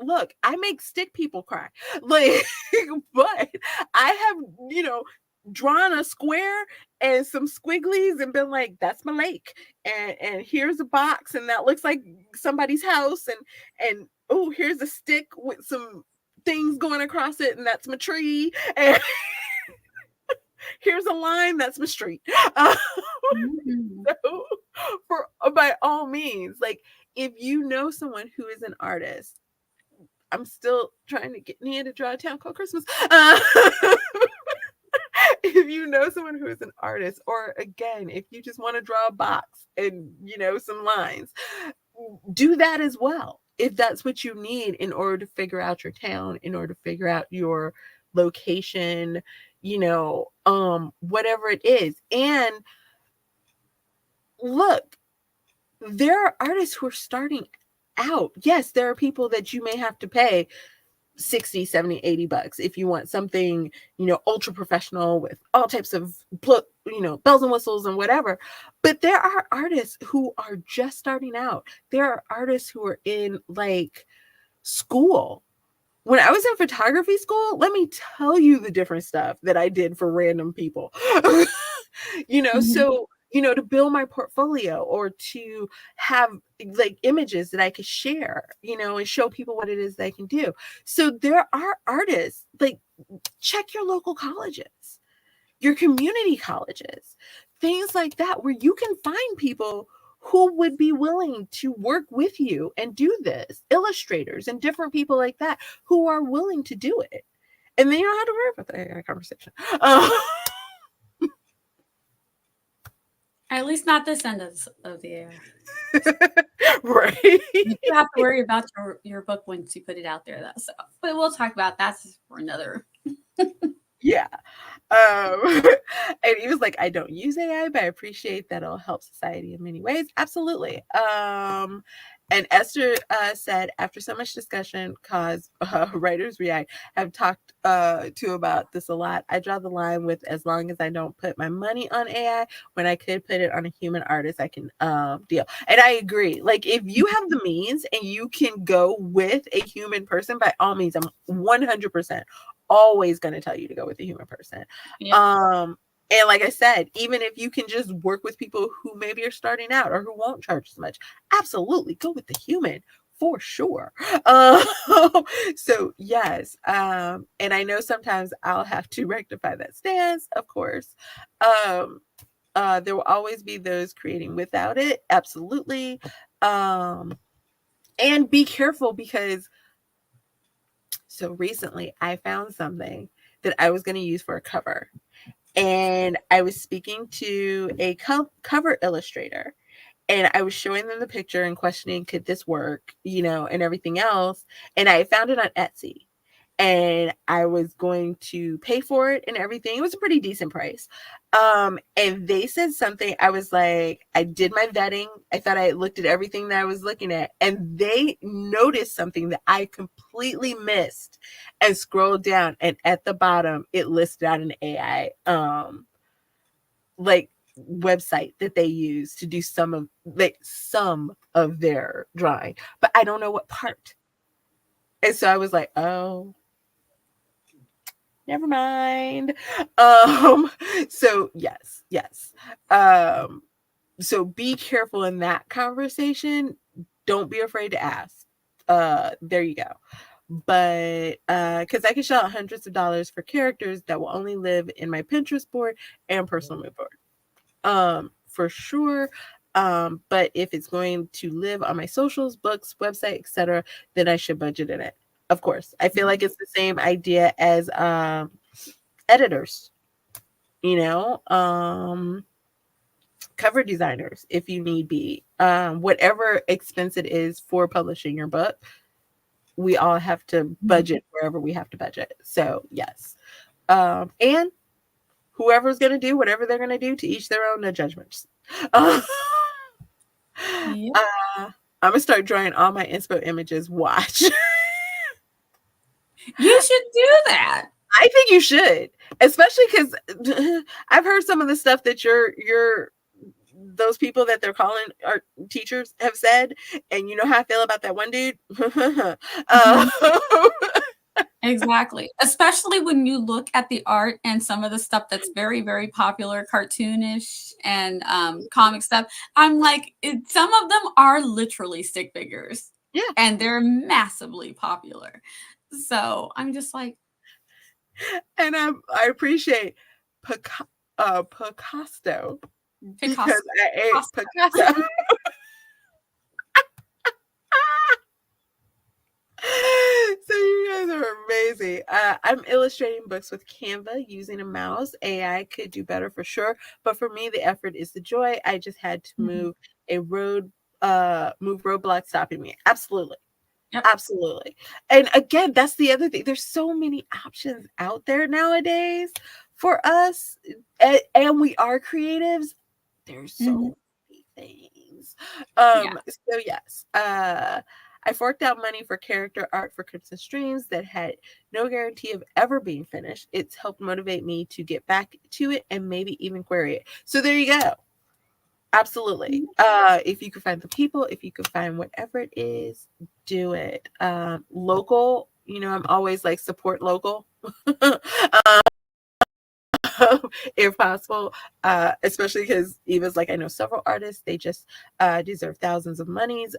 look, I make stick people cry. Like, but I have, drawn a square and some squigglies and been like, that's my lake. And here's a box, and that looks like somebody's house. And oh, here's a stick with some things going across it, and that's my tree. And here's a line, that's my street. So, by all means, like, if you know someone who is an artist, I'm still trying to get Nia to draw a town called Christmas. If you know someone who is an artist, or again, if you just want to draw a box and, some lines, do that as well. If that's what you need in order to figure out your town, in order to figure out your location, whatever it is. And look, there are artists who are starting out. Yes, there are people that you may have to pay 60, 70, 80 bucks if you want something, ultra professional with all types of, bells and whistles and whatever. But there are artists who are just starting out. There are artists who are in, like, school. When I was in photography school, let me tell you the different stuff that I did for random people. So, to build my portfolio, or to have, like, images that I could share, and show people what it is they can do. So there are artists, like, check your local colleges, your community colleges, things like that, where you can find people who would be willing to work with you and do this, illustrators and different people like that who are willing to do it. And then you don't have to worry about the AI conversation. At least not this end of the air. Right. You do have to worry about your book once you put it out there, though. So, but we'll talk about that for another. Yeah. And he was like, I don't use AI, but I appreciate that it'll help society in many ways. Absolutely. And Esther said, after so much discussion, cause writers react, have talked to about this a lot. I draw the line with as long as I don't put my money on AI, when I could put it on a human artist, I can deal. And I agree. Like if you have the means and you can go with a human person, by all means, I'm 100% always going to tell you to go with a human person. Yep. And like I said, even if you can just work with people who maybe are starting out or who won't charge as much, absolutely go with the human for sure. Uh, so yes, and I know sometimes I'll have to rectify that stance, of course. There will always be those creating without it, absolutely. And be careful because so recently I found something that I was going to use for a cover. And I was speaking to a cover illustrator and I was showing them the picture and questioning, could this work, and everything else. And I found it on Etsy and I was going to pay for it and everything. It was a pretty decent price. And they said something. I was like, I did my vetting. I thought I looked at everything that I was looking at, and they noticed something that I completely missed and scrolled down. And at the bottom, it listed out an AI, like website that they use to do some of their drawing, but I don't know what part. And so I was like, oh, never mind. So yes. So be careful in that conversation. Don't be afraid to ask. There you go. But because I can shell out hundreds of dollars for characters that will only live in my Pinterest board and personal mood board. For sure. But if it's going to live on my socials, books, website, etc., then I should budget in it. Of course. I feel like it's the same idea as editors, cover designers, if you need be. Whatever expense it is for publishing your book, we all have to budget wherever we have to budget. So yes. And whoever's going to do whatever they're going to do, to each their own, no judgments. Yep. I'm going to start drawing all my inspo images. Watch. You should do that. I think you should, especially because I've heard some of the stuff that those people that they're calling our teachers have said, and you know how I feel about that one dude. Exactly. Especially when you look at the art and some of the stuff that's very, very popular, cartoonish and comic stuff. I'm like, some of them are literally stick figures. Yeah. And they're massively popular. So I'm just like. And I appreciate Picasso. Because I ate Picasso. So you guys are amazing. I'm illustrating books with Canva using a mouse. AI could do better for sure, but for me, the effort is the joy. I just had to move roadblocks stopping me. Absolutely. Yep. Absolutely. And again, that's the other thing. There's so many options out there nowadays for us, and we are creatives. There's so many things. So yes. I forked out money for character art for Crimson Streams that had no guarantee of ever being finished. It's helped motivate me to get back to it and maybe even query it. So there you go. Absolutely. If you can find the people, if you can find whatever it is, do it. Local, I'm always like support local. If possible, especially because Eva's like, I know several artists, they just deserve thousands of monies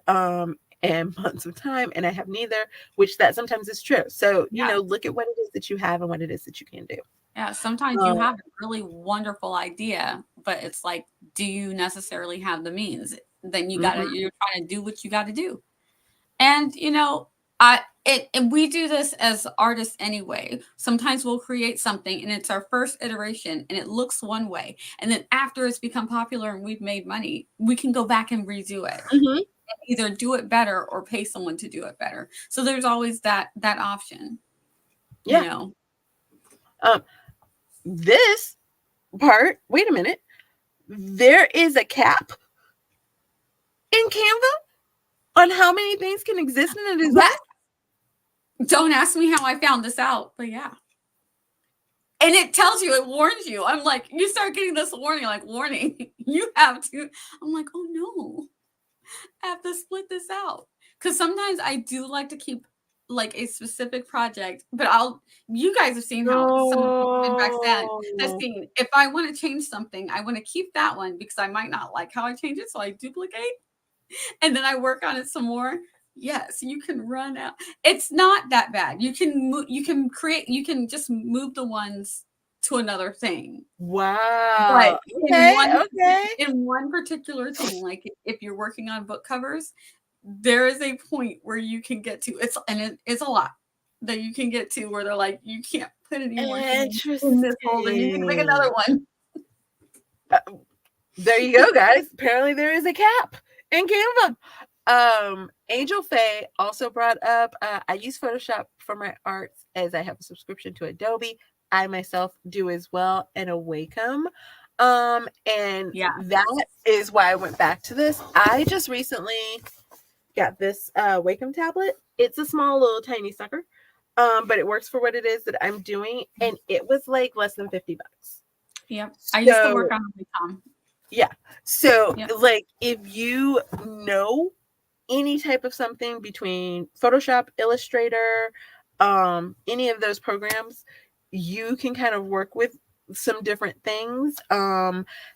and months of time, and I have neither, which that sometimes is true. So, look at what it is that you have and what it is that you can do. Yeah, sometimes you have a really wonderful idea, but it's like, do you necessarily have the means? Then you're trying to do what you got to do. And And we do this as artists anyway. Sometimes we'll create something and it's our first iteration and it looks one way. And then after it's become popular and we've made money, we can go back and redo it. Mm-hmm. Either do it better or pay someone to do it better. So there's always that option, Yeah. This part, wait a minute. There is a cap in Canva on how many things can exist in a design. Yes. Don't ask me how I found this out, but yeah. And it tells you, it warns you. I'm like, you start getting this warning, like, warning, you have to. I'm like, oh no, I have to split this out. Because sometimes I do like to keep like a specific project, but you guys have seen how some of the feedback has seen. If I want to change something, I want to keep that one because I might not like how I change it. So I duplicate and then I work on it some more. Yes, you can run out. It's not that bad. You can create, you can just move the ones to another thing. Wow. But in one particular thing, like if you're working on book covers, there is a point where you can get to it's a lot that you can get to where they're like, you can't put any more things in this folder. You need to make another one. There you go, guys. Apparently there is a cap in Canva. Angel Faye also brought up, I use Photoshop for my arts as I have a subscription to Adobe. I myself do as well, and a Wacom. And that is why I went back to this. I just recently got this Wacom tablet. It's a small little tiny sucker, but it works for what it is that I'm doing, and it was like less than $50. Yeah, I used to work on Wacom. Yeah, so like if you know any type of something between Photoshop, Illustrator, any of those programs, you can kind of work with some different things.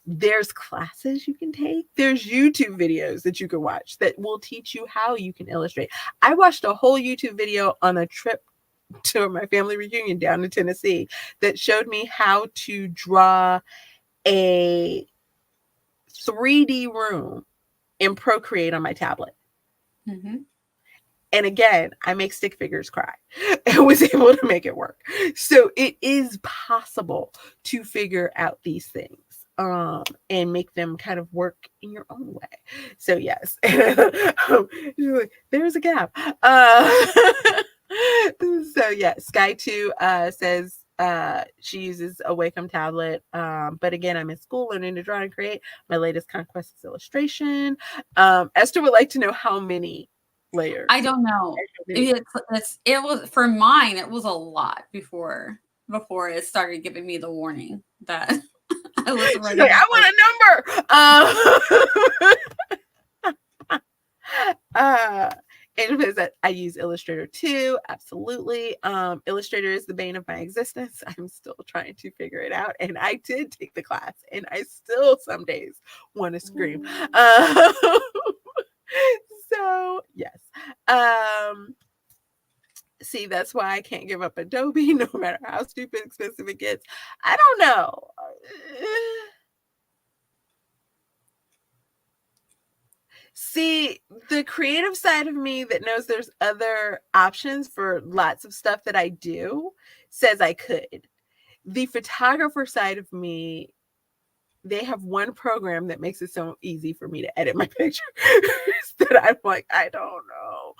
There's classes you can take. There's YouTube videos that you can watch that will teach you how you can illustrate. I watched a whole YouTube video on a trip to my family reunion down in Tennessee that showed me how to draw a 3D room in Procreate on my tablet. Mm-hmm. And again, I make stick figures cry. I was able to make it work. So it is possible to figure out these things and make them kind of work in your own way. So yes, there's a gap. So yeah, Sky2 says she uses a Wacom tablet. But again, I'm in school learning to draw and create. My latest conquest is illustration. Esther would like to know how many layers. I don't know. It was for mine. It was a lot before it started giving me the warning that I was ready. Like, I want a number. Angel says that I use Illustrator too. Absolutely. Illustrator is the bane of my existence. I'm still trying to figure it out. And I did take the class, and I still some days want to scream. So yes. See, that's why I can't give up Adobe, no matter how stupid expensive it gets. I don't know. See, the creative side of me that knows there's other options for lots of stuff that I do says I could. The photographer side of me, they have one program that makes it so easy for me to edit my pictures that I'm like, I don't know.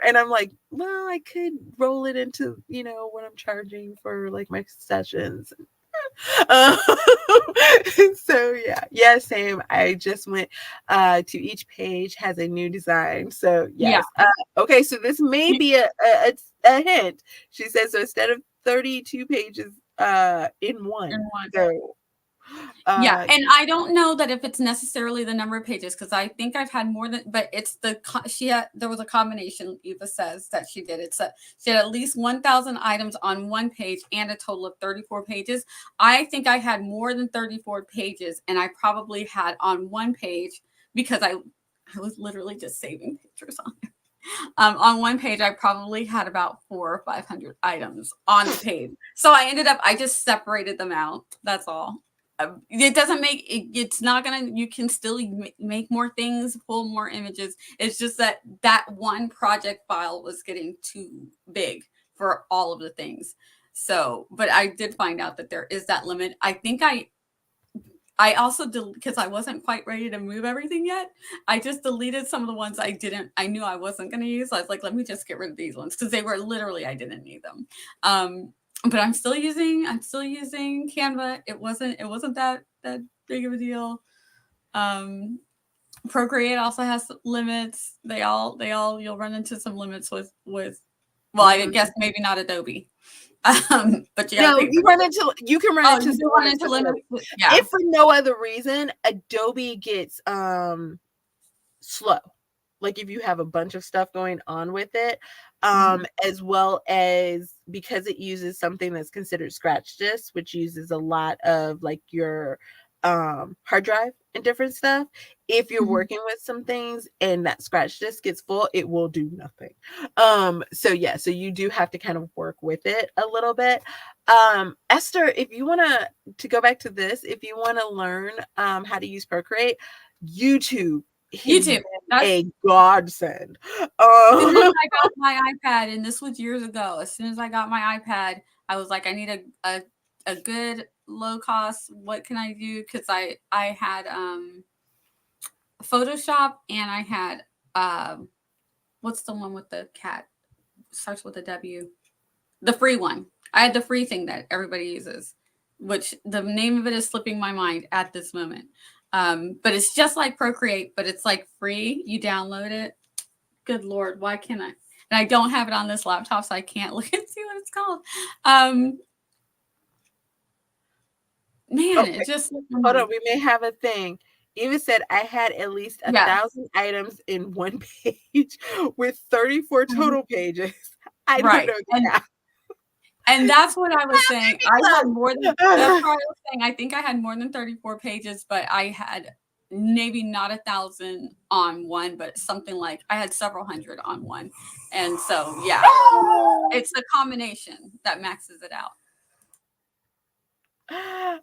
And I'm like, well, I could roll it into, what I'm charging for like my sessions. So yeah, same. I just went to each page has a new design. So yes. Okay, so this may be a hint. She says so instead of 32 pages in one. So and I don't know that if it's necessarily the number of pages, because I think I've had more than, but it's there was a combination. Eva says that she did. She had at least 1,000 items on one page and a total of 34 pages. I think I had more than 34 pages, and I probably had on one page, because I was literally just saving pictures on there. On one page, I probably had about 400 or 500 items on the page. So I just separated them out. That's all. it doesn't make it, it's not gonna, you can still make more things, pull more images. It's just that that one project file was getting too big for all of the things. So, but I did find out that there is that limit. I think I also because I wasn't quite ready to move everything yet. I just deleted some of the ones I knew I wasn't going to use. I was like, let me just get rid of these ones because they were literally, I didn't need them. But I'm still using Canva. It wasn't that big of a deal. Procreate also has limits. They all you'll run into some limits with well, I guess maybe not Adobe. But you gotta No, pay you can run into you do run into limits. Yeah. If for no other reason, Adobe gets slow. Like if you have a bunch of stuff going on with it, as well as because it uses something that's considered scratch disk, which uses a lot of like your hard drive and different stuff. If you're working with some things and that scratch disk gets full, it will do nothing. So you do have to kind of work with it a little bit. Esther, if you want to go back to this, if you want to learn how to use Procreate, YouTube has been a godsend. As soon as I got my iPad, and this was years ago, as soon as I got my iPad, I was like, I need a good low cost. What can I do? Because I had Photoshop, and I had what's the one with the cat? Starts with a W. The free one. I had the free thing that everybody uses, which the name of it is slipping my mind at this moment. But it's just like Procreate, but it's like free. You download it. Good Lord, why can't I? And I don't have it on this laptop, so I can't look and see what it's called. Man, it just hold on. We may have a thing. Eva said I had at least 1,000 items in one page with 34 total pages. I don't know. And that's what I was saying. I had more than that's what I was saying. I think I had more than 34 pages, but I had maybe not 1,000 on one, but something like I had several hundred on one. And so yeah, it's a combination that maxes it out. I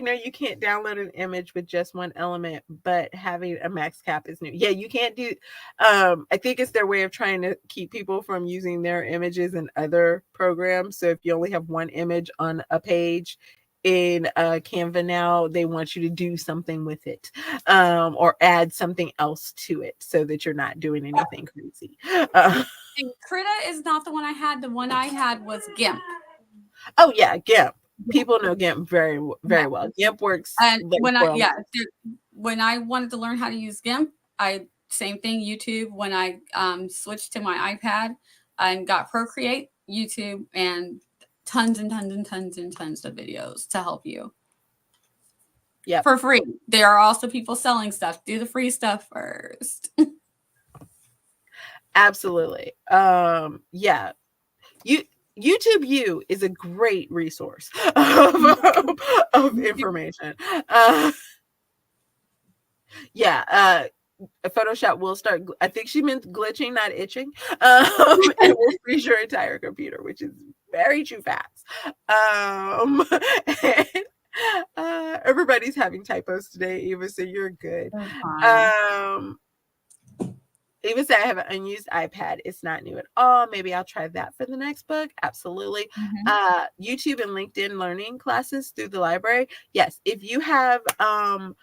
know you can't download an image with just one element, but having a max cap is new. Yeah, you can't do. I think it's their way of trying to keep people from using their images in other programs. So if you only have one image on a page in Canva now, they want you to do something with it, or add something else to it, so that you're not doing anything crazy. And Krita is not the one I had. The one I had was GIMP. Oh yeah, GIMP. People know GIMP very well. GIMP works. And when I wanted to learn how to use GIMP, same thing. YouTube. When I switched to my iPad and got Procreate, YouTube, and tons and tons and tons and tons of videos to help you. Yeah, for free. There are also people selling stuff. Do the free stuff first. Absolutely. Yeah. YouTube U is a great resource of information. Photoshop will start. I think she meant glitching, not itching. It will freeze your entire computer, which is very true facts. Everybody's having typos today, Eva, so you're good. Even say I have an unused iPad. It's not new at all. Maybe I'll try that for the next book. Absolutely. YouTube and LinkedIn learning classes through the library. Yes. If you have a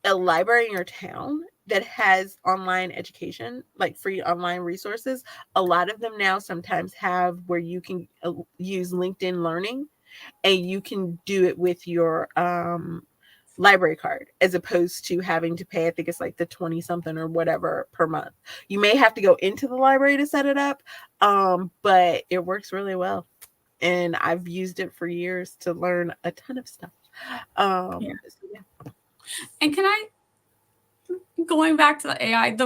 library in your town that has online education, like free online resources, a lot of them now sometimes have where you can use LinkedIn Learning, and you can do it with your library card, as opposed to having to pay, I think it's like the 20 something or whatever per month. You may have to go into the library to set it up, but it works really well, and I've used it for years to learn a ton of stuff. So yeah. And can I, going back to the AI,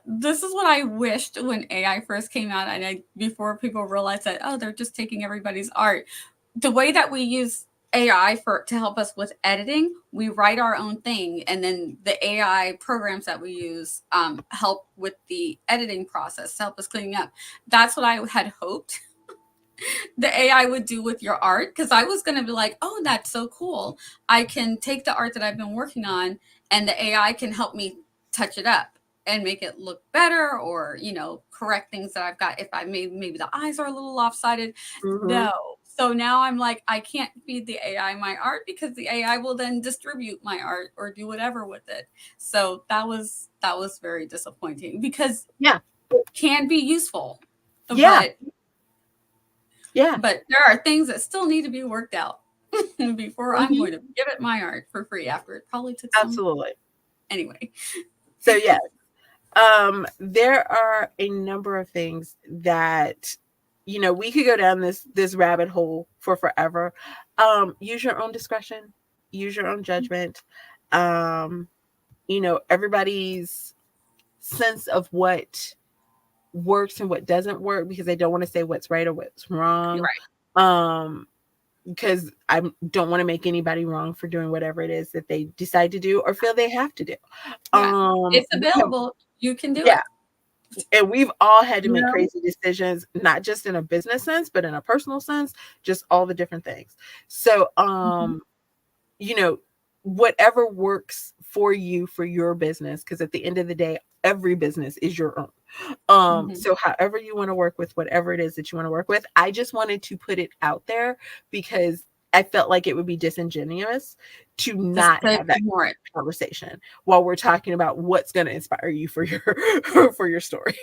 this is what I wished when AI first came out, and before people realized that, oh, they're just taking everybody's art. The way that we use AI to help us with editing, we write our own thing, and then the AI programs that we use help with the editing process to help us cleaning up. That's what I had hoped the AI would do with your art. Because I was going to be like, oh, that's so cool. I can take the art that I've been working on, and the AI can help me touch it up and make it look better, or correct things that I've got if I maybe the eyes are a little lopsided. Mm-hmm. No. So now I'm like, I can't feed the AI my art, because the AI will then distribute my art or do whatever with it. So that was very disappointing, because Yeah. it can be useful, Yeah. but Yeah. there are things that still need to be worked out before I'm Mm-hmm. going to give it my art for free, after it probably took some. Absolutely. Anyway. So yeah. There are a number of things that we could go down this rabbit hole for forever. Use your own discretion, use your own judgment. Everybody's sense of what works and what doesn't work, because I don't want to say what's right or what's wrong. Right. Because I don't want to make anybody wrong for doing whatever it is that they decide to do or feel they have to do. Yeah. It's We have, available. You can do yeah, it. and we've all had to You make know? crazy decisions, not just in a business sense, but in a personal sense, just all the different things. So, Mhm. whatever works for you for your business, because at the end of the day, every business is your own. Mhm. So however you want to work with whatever it is that you want to work with, I just wanted to put it out there because I felt like it would be disingenuous to Just not to have that ignore it. conversation while we're talking about what's going to inspire you for your for your story.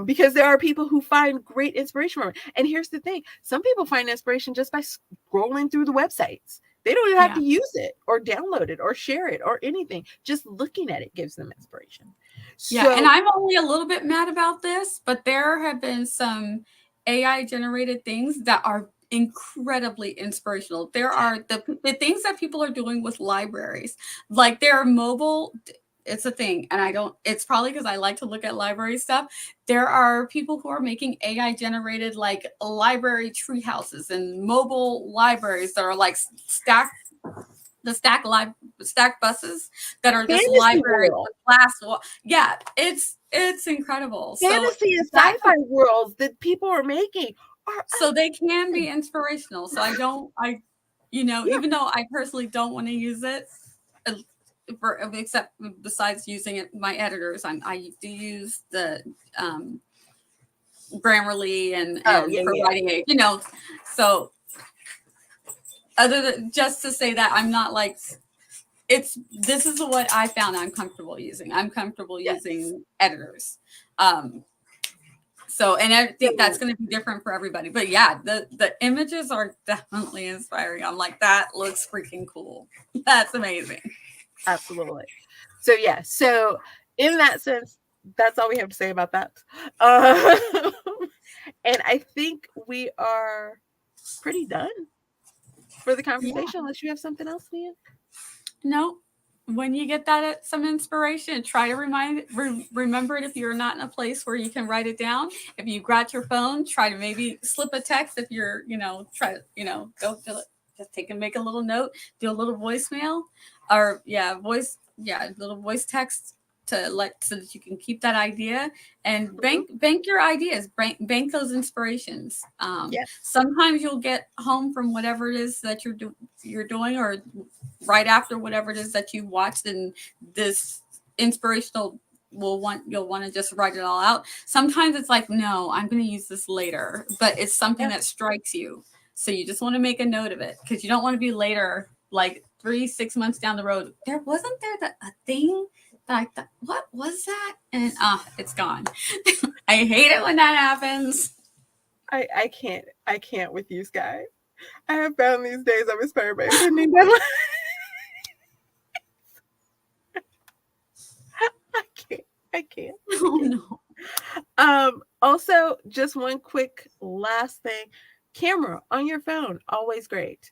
Because there are people who find great inspiration from it. And here's the thing, some people find inspiration just by scrolling through the websites. They don't even have Yeah. to use it or download it or share it or anything. Just looking at it gives them inspiration. Yeah, and So I'm only a little bit mad about this, but there have been some AI generated things that are incredibly inspirational. There are the things that people are doing with libraries. Like, their mobile, it's a thing, and I don't, it's probably because I like to look at library stuff. There are people who are making AI generated, like, library tree houses and mobile libraries that are like stacked, the stack buses that are just fantasy libraries world, with glass wall. Yeah, it's incredible. So fantasy and that sci-fi worlds that people are making are they can be amazing. inspirational. So Yeah. even though I personally don't want to use it, uh, except besides using it, my editors, I do use the um, Grammarly Oh, and yeah, for yeah. writing aid, So other than just to say that, I'm not like, this is what I found I'm comfortable using. I'm comfortable Yes. using editors. So, and I think that's So, going to be different for everybody. But yeah, the images are definitely inspiring. I'm like, that looks freaking cool. That's amazing. absolutely. So yeah. So in that sense, that's all we have to say about that. Uh, and I think we are pretty done for the Yeah. conversation, unless you have something else, Nia. No, when you get that some inspiration, try to remember it if you're not in a place where you can write it down. If you got your phone, try to maybe slip a text. If you're, try to, go do it. Just take and make a little note, do a little voicemail, or little voice text to let, so that you can keep that idea and Mhm. bank your ideas, bank those inspirations. Yeah. Sometimes you'll get home from whatever it is that you're doing, or right after whatever it is that you watched, and this inspirational you'll want to just write it all out. Sometimes it's like, no, I'm going to use this later, but it's something Yeah. that strikes you, so you just want to make a note of it, because you don't want to be later, like 3-6 months down the road, wasn't there a thing that I thought, what was that, and it's gone. I hate it when that happens. I can't with you, Sky. I have found these days I'm inspired by impending deadline. I can't. I can't. I Oh can't. no. Also, just one quick last thing. Camera on your phone, always great.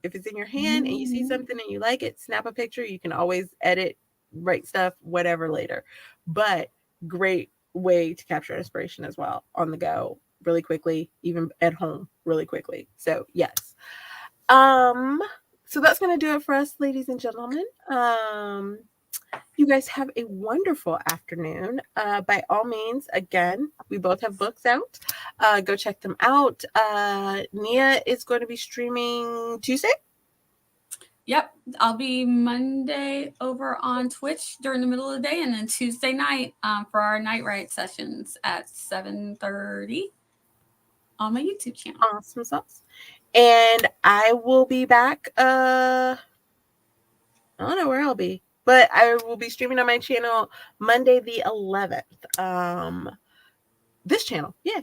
If it's in your hand and you see Mhm. something and you like it, snap a picture. You can always edit, write stuff, whatever later. But great way to capture inspiration as well on the go really quickly, even at home really quickly. So yes. Um, so that's gonna do it for us, ladies and gentlemen. You guys have a wonderful afternoon. By all means, again, we both have books out. Go check them out. Nia is going to be streaming Tuesday. Yep, I'll be Monday over on Twitch during the middle of the day, and then Tuesday night for our night ride sessions at 7:30 on my YouTube channel. Awesome sauce. And I will be back. I don't know where I'll be, but I will be streaming on my channel Monday the 11th. This channel, yeah.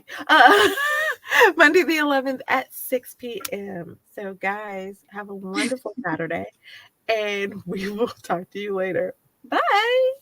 Monday the 11th at 6 p.m. So, guys, have a wonderful Saturday, and we will talk to you later. Bye.